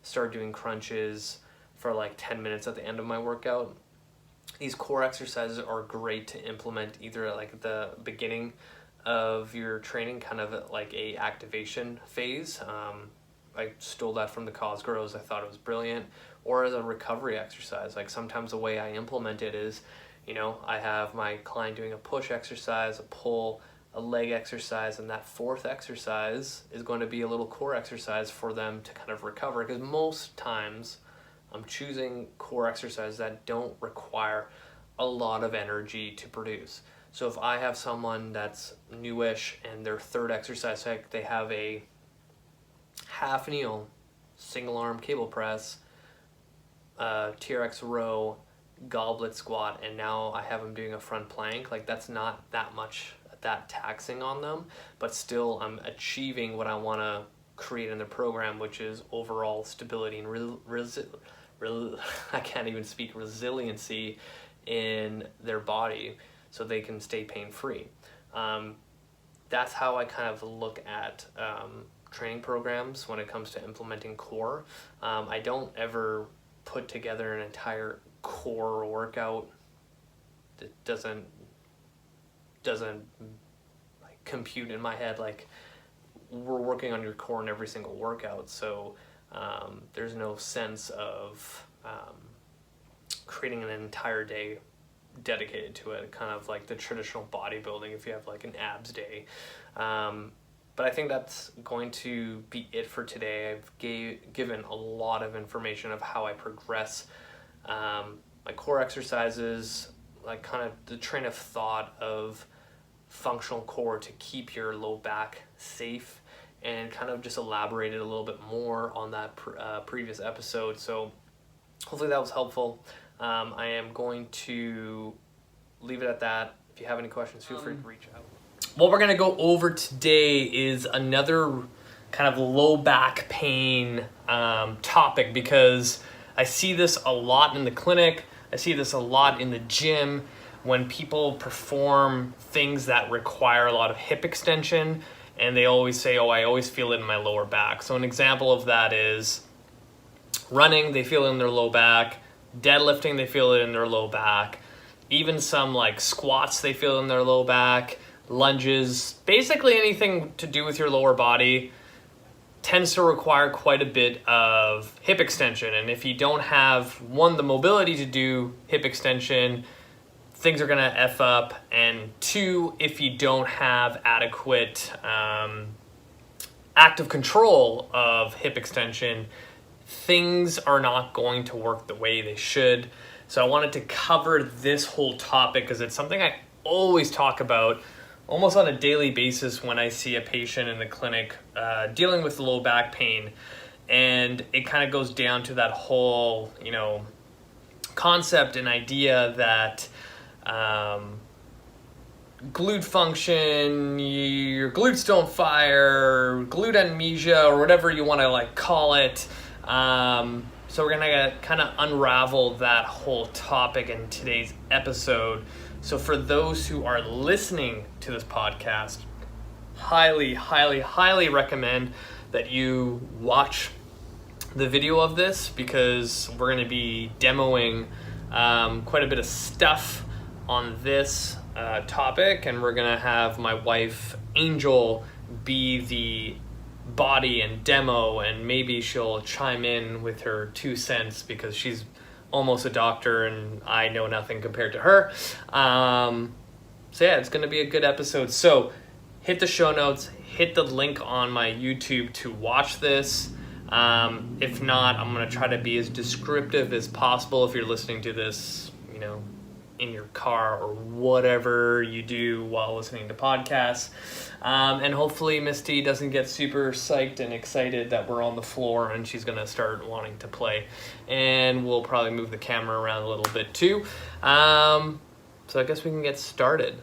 start doing crunches for like 10 minutes at the end of my workout. These core exercises are great to implement either at like the beginning of your training, kind of like a activation phase. I stole that from the Cosgrows. I thought it was brilliant. Or as a recovery exercise. Like, sometimes the way I implement it is, I have my client doing a push exercise, a pull, a leg exercise, and that fourth exercise is going to be a little core exercise for them to kind of recover, because most times I'm choosing core exercises that don't require a lot of energy to produce. So if I have someone that's newish and their third exercise, like they have a half kneel, single arm cable press, TRX row, goblet squat, and now I have them doing a front plank, like, that's not that taxing on them, but still I'm achieving what I want to create in the program, which is overall stability and I can't even speak, resiliency in their body, so they can stay pain-free. That's how I kind of look at training programs when it comes to implementing core. I don't ever put together an entire core workout that doesn't like compute in my head. Like, we're working on your core in every single workout, so there's no sense of creating an entire day dedicated to it, kind of like the traditional bodybuilding if you have like an abs day. But I think that's going to be it for today. I've given a lot of information of how I progress my core exercises, like kind of the train of thought of functional core to keep your low back safe, and kind of just elaborated a little bit more on that previous episode. So hopefully that was helpful. I am going to leave it at that. If you have any questions, feel free to reach out. What we're going to go over today is another kind of low back pain topic, because I see this a lot in the clinic. I see this a lot in the gym when people perform things that require a lot of hip extension, and they always say, oh, I always feel it in my lower back. So an example of that is running, they feel it in their low back. Deadlifting, they feel it in their low back. Even some like squats, they feel it in their low back. Lunges, basically anything to do with your lower body tends to require quite a bit of hip extension. And if you don't have, one, the mobility to do hip extension, things are gonna F up. And two, if you don't have adequate active control of hip extension, things are not going to work the way they should. So I wanted to cover this whole topic because it's something I always talk about almost on a daily basis when I see a patient in the clinic dealing with low back pain. And it kind of goes down to that whole, concept and idea that glute function, your glutes don't fire, glute amnesia, or whatever you want to call it. So we're gonna kind of unravel that whole topic in today's episode. So for those who are listening to this podcast, highly, highly, highly recommend that you watch the video of this because we're going to be demoing quite a bit of stuff on this topic, and we're going to have my wife Angel be the body and demo, and maybe she'll chime in with her 2 cents because she's almost a doctor and I know nothing compared to her. So yeah, it's going to be a good episode. So hit the show notes, hit the link on my YouTube to watch this. If not, I'm going to try to be as descriptive as possible if you're listening to this, you know, in your car or whatever you do while listening to podcasts. And hopefully Misty doesn't get super psyched and excited that we're on the floor and she's going to start wanting to play. And we'll probably move the camera around a little bit too. So I guess we can get started.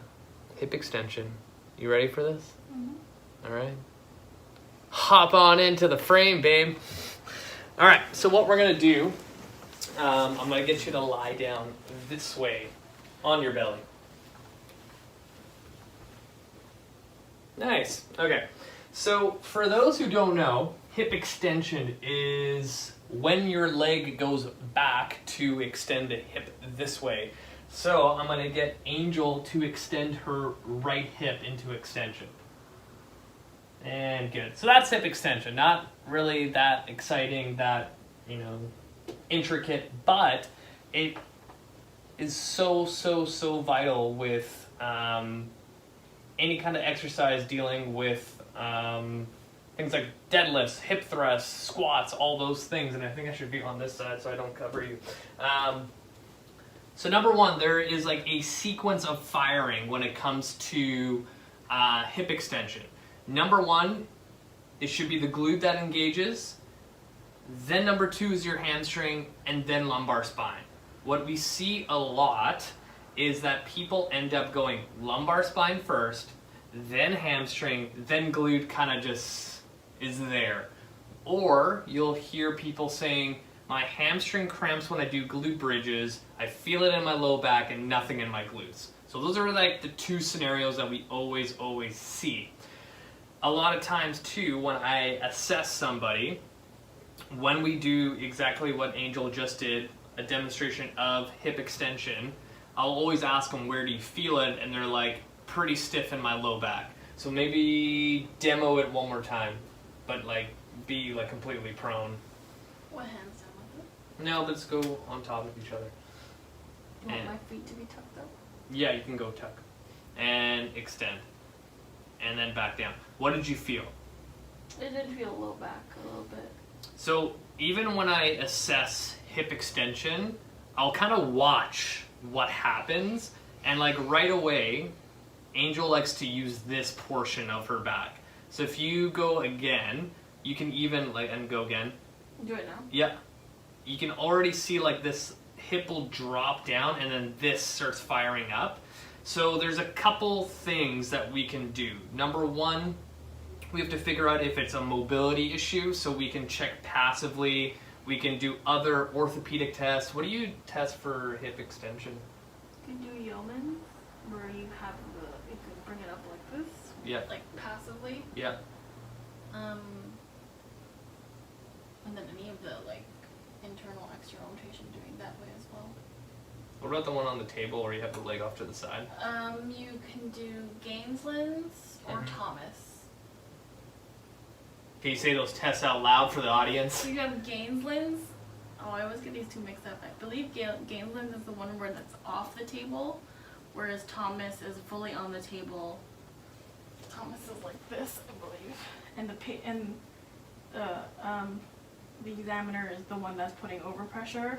Hip extension. You ready for this? Mm-hmm. All right. Hop on into the frame, babe. All right, so what we're going to do, I'm going to get you to lie down this way on your belly. Nice. Okay. So for those who don't know, hip extension is when your leg goes back to extend the hip this way. So I'm going to get Angel to extend her right hip into extension. And good. So that's hip extension. Not really that exciting, that, you know, intricate, but it is so vital with any kind of exercise dealing with things like deadlifts, hip thrusts, squats, all those things. And I think I should be on this side so I don't cover you. So number one, there is like a sequence of firing when it comes to hip extension. Number one, it should be the glute that engages. Then number 2 is your hamstring, and then lumbar spine. What we see a lot is that people end up going lumbar spine first, then hamstring, then glute kind of just is there. Or you'll hear people saying, my hamstring cramps when I do glute bridges, I feel it in my low back and nothing in my glutes. So those are like the 2 scenarios that we always see. A lot of times too, when I assess somebody, when we do exactly what Angel just did, a demonstration of hip extension, I'll always ask them, where do you feel it? And they're like, pretty stiff in my low back. So maybe demo it one more time, but like be like completely prone. What hands down with it? No, let's go on top of each other. You want my feet to be tucked up? Yeah, you can go tuck. And extend. And then back down. What did you feel? It did feel low back a little bit. So even when I assess hip extension, I'll kind of watch what happens, and like right away, Angel likes to use this portion of her back. So if you go again, you can even like, and go again. Do it now? Yeah. You can already see like this hip will drop down and then this starts firing up. So there's a couple things that we can do. Number one, we have to figure out if it's a mobility issue, so we can check passively. We can do other orthopedic tests. What do you test for hip extension? You can do yeoman, where you have you can bring it up like this. Yeah. Like passively. Yeah. And then any of the like internal external rotation doing that way as well. What about the one on the table where you have the leg off to the side? You can do Gainslands or Thomas. Can you say those tests out loud for the audience? So you have Gainslands. Oh, I always get these 2 mixed up. I believe Gainslands is the one where that's off the table, whereas Thomas is fully on the table. Thomas is like this, I believe, and the examiner is the one that's putting overpressure,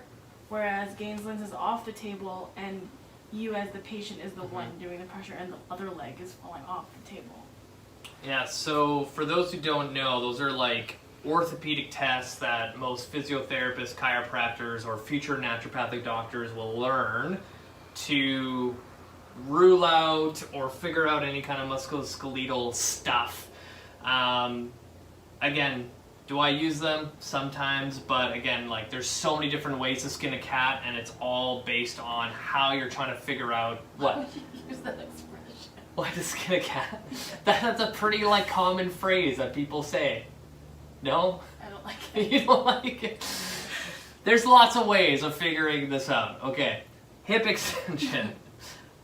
whereas Gainslands is off the table, and you as the patient is the one doing the pressure, and the other leg is falling off the table. Yeah, so for those who don't know, those are like orthopedic tests that most physiotherapists, chiropractors, or future naturopathic doctors will learn to rule out or figure out any kind of musculoskeletal stuff. Again, do I use them? Sometimes, but again, like there's so many different ways to skin a cat, and it's all based on how you're trying to figure out what. Why would you use that expression? Why to skin a cat? That's a pretty like common phrase that people say. No? I don't like it. You don't like it? There's lots of ways of figuring this out. Okay, hip extension.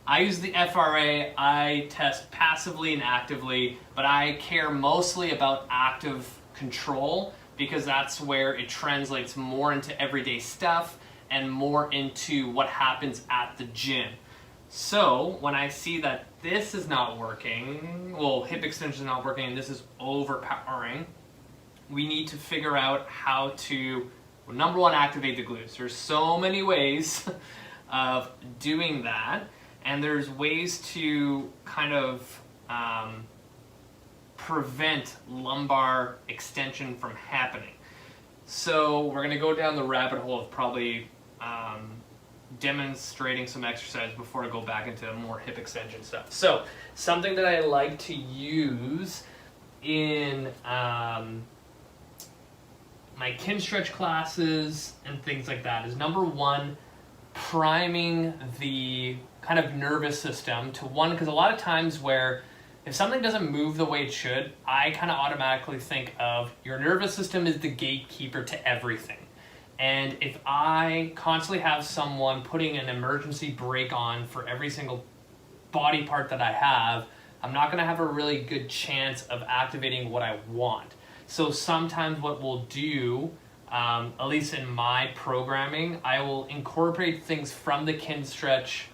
I use the FRA. I test passively and actively, but I care mostly about active control because that's where it translates more into everyday stuff and more into what happens at the gym. So when I see that this is not working, well, hip extension is not working and this is overpowering, we need to figure out how to, number one, activate the glutes. There's so many ways of doing that, and there's ways to kind of prevent lumbar extension from happening. So we're going to go down the rabbit hole of probably demonstrating some exercise before I go back into more hip extension stuff. So something that I like to use in my kin stretch classes and things like that is, number one, priming the kind of nervous system to one, because a lot of times where if something doesn't move the way it should, I kind of automatically think of your nervous system is the gatekeeper to everything. And if I constantly have someone putting an emergency brake on for every single body part that I have, I'm not going to have a really good chance of activating what I want. So sometimes what we'll do, at least in my programming, I will incorporate things from the kin stretch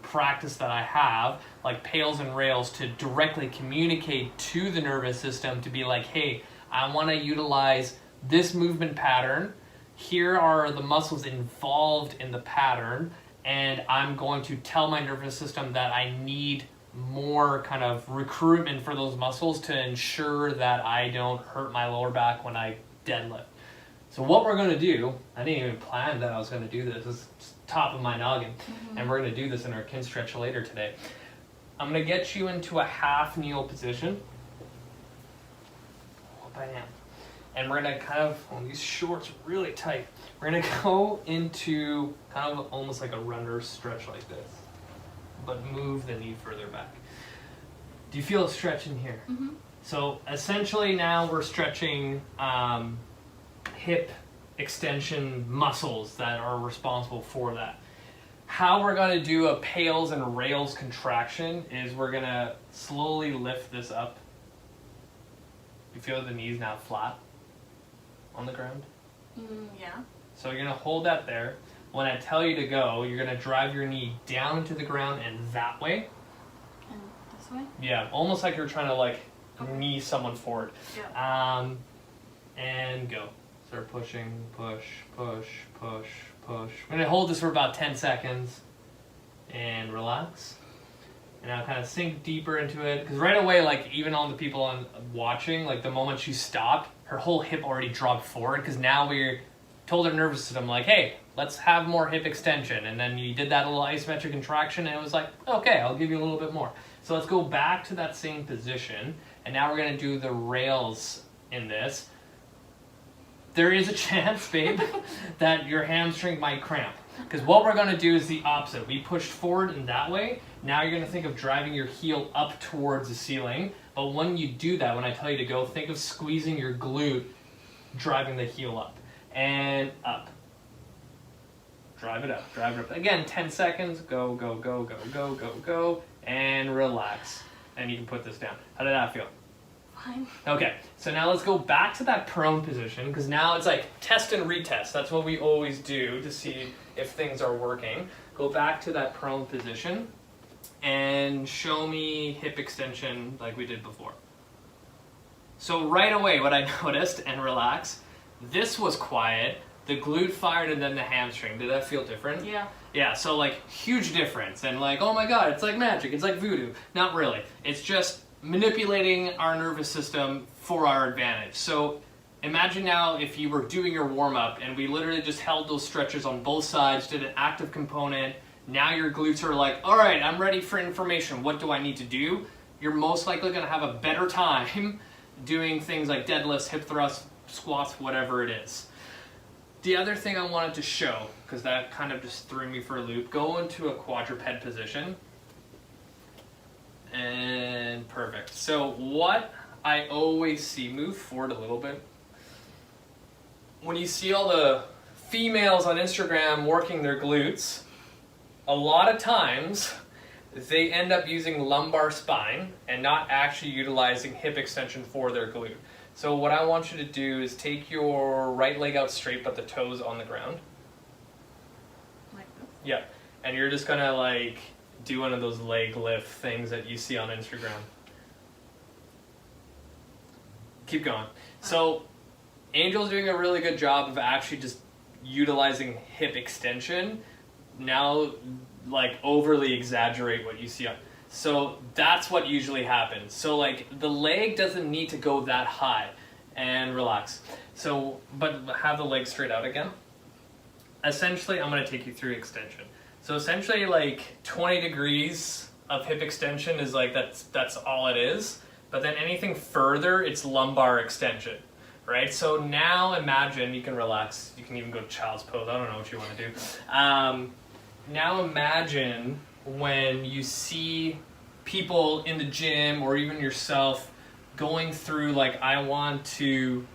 practice that I have, like pails and rails, to directly communicate to the nervous system to be like, hey, I want to utilize this movement pattern. Here are the muscles involved in the pattern, and I'm going to tell my nervous system that I need more kind of recruitment for those muscles to ensure that I don't hurt my lower back when I deadlift. So what we're going to do, I didn't even plan that I was going to do this. It's top of my noggin. And we're going to do this in our kin stretch later today. I'm going to get you into a half kneel position. Up I am. And we're going to kind of, these shorts are really tight. We're going to go into kind of almost like a runner's stretch like this, but move the knee further back. Do you feel a stretch in here? So essentially now we're stretching hip extension muscles that are responsible for that. How we're going to do a pails and rails contraction is we're going to slowly lift this up. You feel the knees now flat on the ground? Yeah. So you're going to hold that there. When I tell you to go, you're going to drive your knee down to the ground and that way. And this way? Yeah, almost like you're trying to like knee someone forward. Yeah. And go. Start pushing, push, push, push, push. We're going to hold this for about 10 seconds and relax. And now kind of sink deeper into it. Because right away, like even all the people on watching, like the moment she stopped, her whole hip already dropped forward. Because now we told her nervous system, like, hey, let's have more hip extension. And then you did that little isometric contraction and it was like, okay, I'll give you a little bit more. So let's go back to that same position. And now we're going to do the rails in this. There is a chance, babe, that your hamstring might cramp. Because what we're going to do is the opposite. We pushed forward in that way. Now you're going to think of driving your heel up towards the ceiling. But when you do that, when I tell you to go, think of squeezing your glute, driving the heel up. And up. Drive it up, drive it up. Again, 10 seconds. Go, go, go, go, go, go, go. And relax. And you can put this down. How did that feel? Fine. Okay, so now let's go back to that prone position, because now it's like test and retest. That's what we always do to see if things are working. Go back to that prone position and show me hip extension like we did before. So right away what I noticed, and relax, this was quiet, the glute fired and then the hamstring. Did that feel different? Yeah. Yeah, so like huge difference, and like, oh my god, it's like magic, it's like voodoo. Not really. It's just manipulating our nervous system for our advantage. So imagine now if you were doing your warm-up and we literally just held those stretches on both sides, did an active component, now your glutes are like, all right, I'm ready for information, what do I need to do? You're most likely going to have a better time doing things like deadlifts, hip thrusts, squats, whatever it is. The other thing I wanted to show, because that kind of just threw me for a loop, go into a quadruped position. And perfect. So what I always see, move forward a little bit. when you see all the females on Instagram working their glutes, a lot of times they end up using lumbar spine and not actually utilizing hip extension for their glute. So what I want you to do is take your right leg out straight but the toes on the ground. Like this? Yeah, and you're just gonna like do one of those leg lift things that you see on Instagram. Keep going. So Angel's doing a really good job of actually just utilizing hip extension. Now like overly exaggerate what you see on. So that's what usually happens. So like the leg doesn't need to go that high, and relax. So, but have the leg straight out again. Essentially, I'm gonna take you through extension. So essentially like 20 degrees of hip extension is like, that's all it is. But then anything further, it's lumbar extension, right? So now imagine, you can relax, you can even go to child's pose, I don't know what you wanna do. Now imagine when you see people in the gym or even yourself going through like, I want to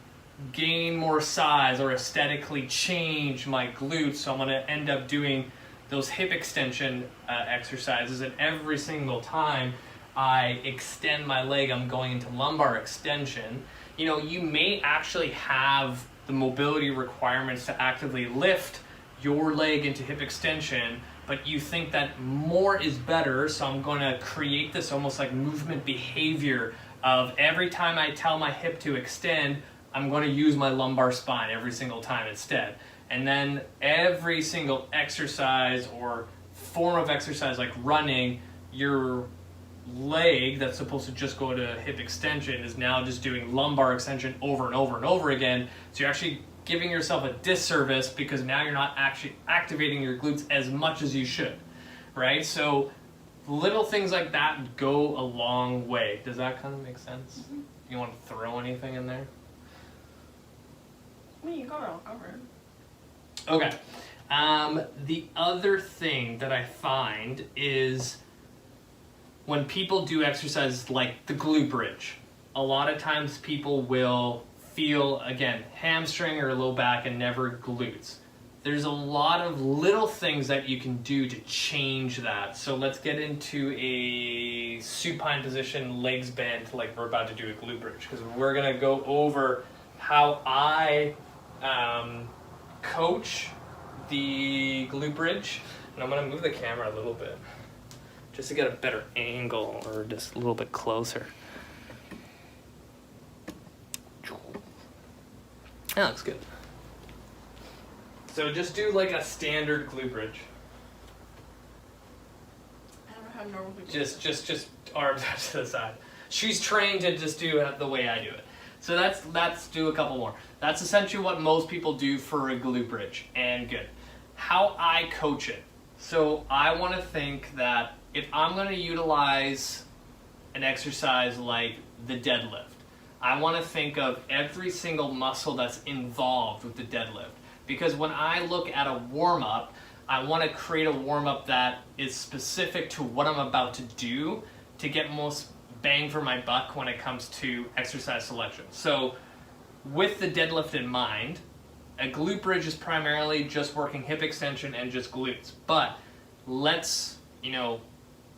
gain more size or aesthetically change my glutes, so I'm going to end up doing those hip extension exercises, and every single time I extend my leg, I'm going into lumbar extension. You know, you may actually have the mobility requirements to actively lift your leg into hip extension, but you think that more is better, so I'm going to create this almost like movement behavior of every time I tell my hip to extend, I'm going to use my lumbar spine every single time instead. And then every single exercise or form of exercise like running, your leg that's supposed to just go to hip extension is now just doing lumbar extension over and over and over again. So you're actually giving yourself a disservice because now you're not actually activating your glutes as much as you should, right? So little things like that go a long way. Does that kind of make sense? Mm-hmm. You want to throw anything in there? I mean, you got it all covered. Okay. The other thing that I find is when people do exercises like the glute bridge, a lot of times people will feel, again, hamstring or low back and never glutes. There's a lot of little things that you can do to change that. So let's get into a supine position, legs bent, like we're about to do a glute bridge, because we're going to go over how I coach the glute bridge. And I'm going to move the camera a little bit just to get a better angle, or just a little bit closer. That looks good. So just do like a standard glute bridge. I don't know how normally Just arms out to the side. She's trained to just do it the way I do it. So let's do a couple more. That's essentially what most people do for a glute bridge, and good. How I coach it. So I want to think that if I'm going to utilize an exercise like the deadlift, I want to think of every single muscle that's involved with the deadlift. Because when I look at a warm-up, I want to create a warm-up that is specific to what I'm about to do to get most bang for my buck when it comes to exercise selection. So with the deadlift in mind, a glute bridge is primarily just working hip extension and just glutes. But let's,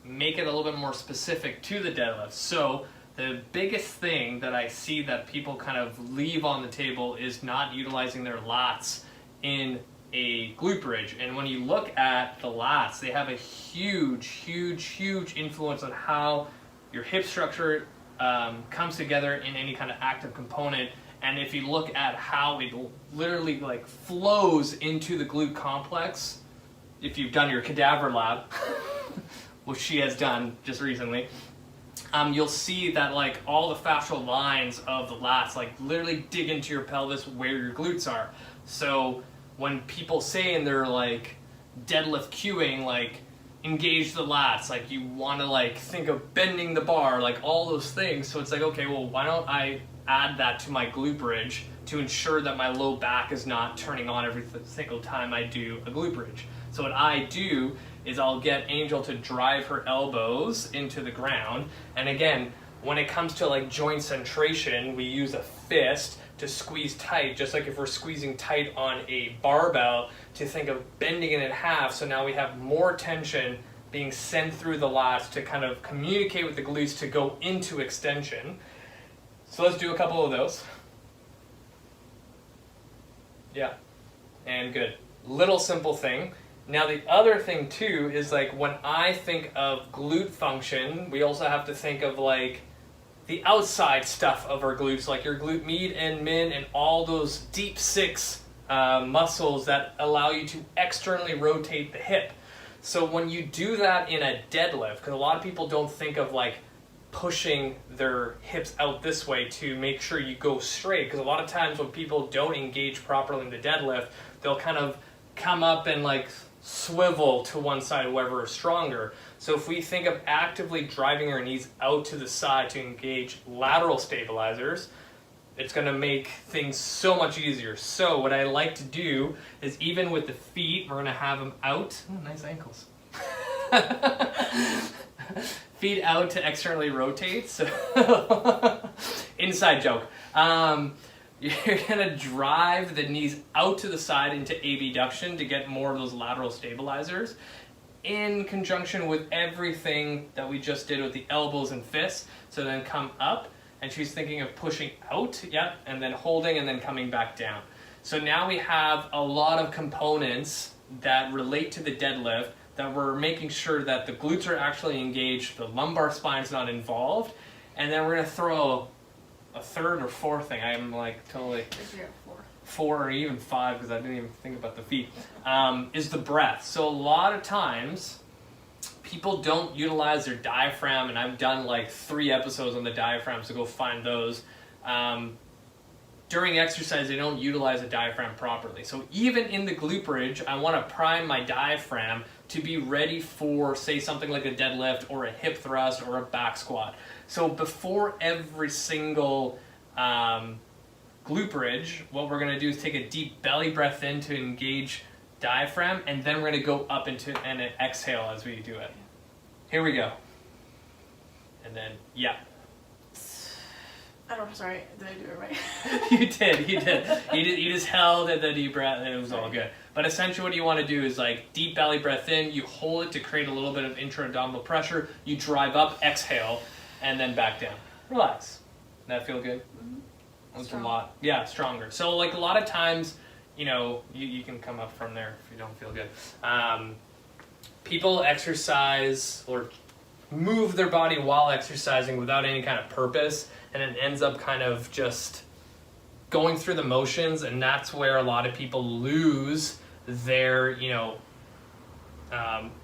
make it a little bit more specific to the deadlift. So the biggest thing that I see that people kind of leave on the table is not utilizing their lats in a glute bridge. And when you look at the lats, they have a huge, huge, huge influence on how your hip structure comes together in any kind of active component. And if you look at how it literally like flows into the glute complex, if you've done your cadaver lab, which she has done just recently, you'll see that like all the fascial lines of the lats like literally dig into your pelvis where your glutes are. So when people say in their like deadlift cueing, like engage the lats, like you want to like think of bending the bar, like all those things. So it's like, okay, well, why don't I add that to my glute bridge to ensure that my low back is not turning on every single time I do a glute bridge. So what I do is I'll get Angel to drive her elbows into the ground. And again, when it comes to like joint centration, we use a fist to squeeze tight, just like if we're squeezing tight on a barbell, to think of bending it in half. So now we have more tension being sent through the lats to kind of communicate with the glutes to go into extension. So let's do a couple of those. Yeah, and good. Little simple thing. Now the other thing too is like when I think of glute function, we also have to think of like the outside stuff of our glutes, like your glute med and min and all those deep six muscles that allow you to externally rotate the hip. So when you do that in a deadlift, because a lot of people don't think of like pushing their hips out this way to make sure you go straight, because a lot of times when people don't engage properly in the deadlift, they'll kind of come up and like swivel to one side, whoever is stronger. So if we think of actively driving our knees out to the side to engage lateral stabilizers, it's going to make things so much easier. So what I like to do is, even with the feet, we're going to have them out. Oh, nice ankles. Feet out to externally rotate. So inside joke. You're going to drive the knees out to the side into abduction to get more of those lateral stabilizers, in conjunction with everything that we just did with the elbows and fists. So then come up, and she's thinking of pushing out, yep, and then holding and then coming back down. So now we have a lot of components that relate to the deadlift that we're making sure that the glutes are actually engaged, the lumbar spine's not involved, and then we're going to throw a third or fourth thing. I'm like totally four or even five, because I didn't even think about the feet, is the breath. So a lot of times people don't utilize their diaphragm, and I've done like 3 episodes on the diaphragm, so go find those. During exercise, they don't utilize the diaphragm properly. So even in the glute bridge, I want to prime my diaphragm to be ready for, say, something like a deadlift or a hip thrust or a back squat. So before every single glute bridge, what we're going to do is take a deep belly breath in to engage diaphragm, and then we're going to go up into and exhale as we do it. Here we go. And then, yeah. Sorry, did I do it right? You did. You just held it, the deep breath, and it was all good. But essentially what you want to do is like deep belly breath in, you hold it to create a little bit of intra-abdominal pressure, you drive up, exhale, and then back down. Relax. That feel good? Mm-hmm. That's a lot. Yeah, stronger. So like a lot of times, you know, you can come up from there if you don't feel good. People exercise or move their body while exercising without any kind of purpose, and it ends up kind of just going through the motions, and that's where a lot of people lose their,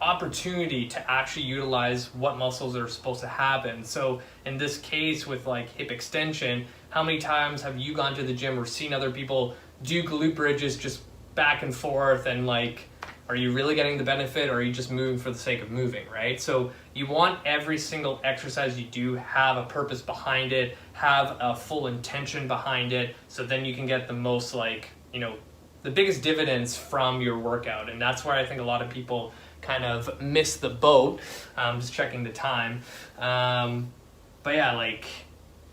opportunity to actually utilize what muscles are supposed to happen. So in this case with like hip extension, how many times have you gone to the gym or seen other people do glute bridges just back and forth, and like, are you really getting the benefit, or are you just moving for the sake of moving, right? So you want every single exercise you do have a purpose behind it, have a full intention behind it, so then you can get the most the biggest dividends from your workout. And that's where I think a lot of people kind of miss the boat. Just checking the time. But yeah, like,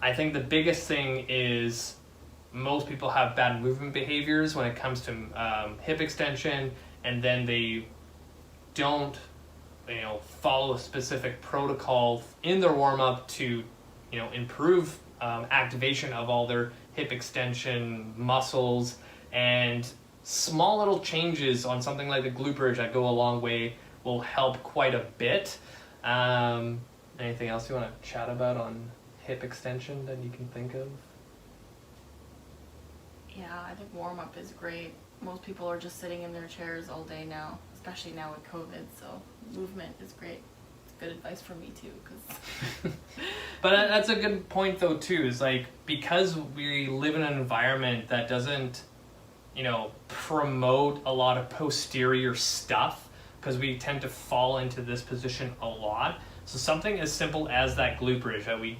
I think the biggest thing is most people have bad movement behaviors when it comes to hip extension, and then they don't follow a specific protocol in their warm-up to improve activation of all their hip extension muscles. And small little changes on something like the glute bridge that go a long way will help quite a bit. Anything else you want to chat about on hip extension that you can think of? Yeah, I think warm-up is great. Most people are just sitting in their chairs all day now, especially now with COVID, so movement is great. It's good advice for me too, because But that's a good point though too, is like, because we live in an environment that doesn't promote a lot of posterior stuff, because we tend to fall into this position a lot. So something as simple as that glute bridge that we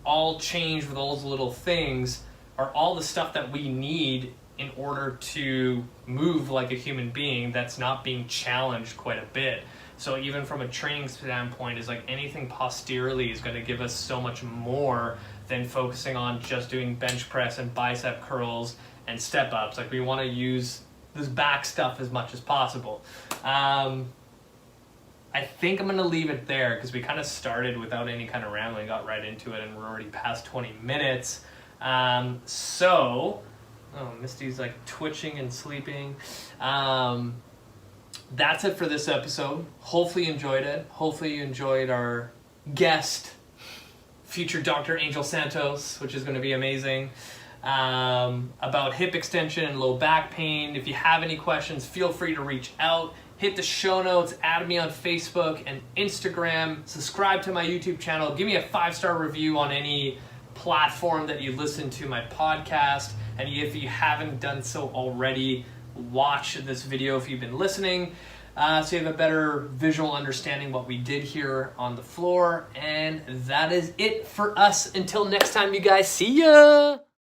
all change with all those little things are all the stuff that we need in order to move like a human being that's not being challenged quite a bit. So even from a training standpoint, is like anything posteriorly is going to give us so much more than focusing on just doing bench press and bicep curls and step ups. Like we want to use this back stuff as much as possible. I think I'm going to leave it there because we kind of started without any kind of rambling, got right into it, and we're already past 20 minutes. Misty's like twitching and sleeping. That's it for this episode. Hopefully you enjoyed it. Hopefully you enjoyed our guest, future Dr. Angel Santos, which is going to be amazing, about hip extension and low back pain. If you have any questions, feel free to reach out. Hit the show notes, add me on Facebook and Instagram, subscribe to my YouTube channel, give me a 5-star review on any platform that you listen to my podcast. And if you haven't done so already, watch this video if you've been listening, so you have a better visual understanding what we did here on the floor. And that is it for us. Until next time, you guys, see ya!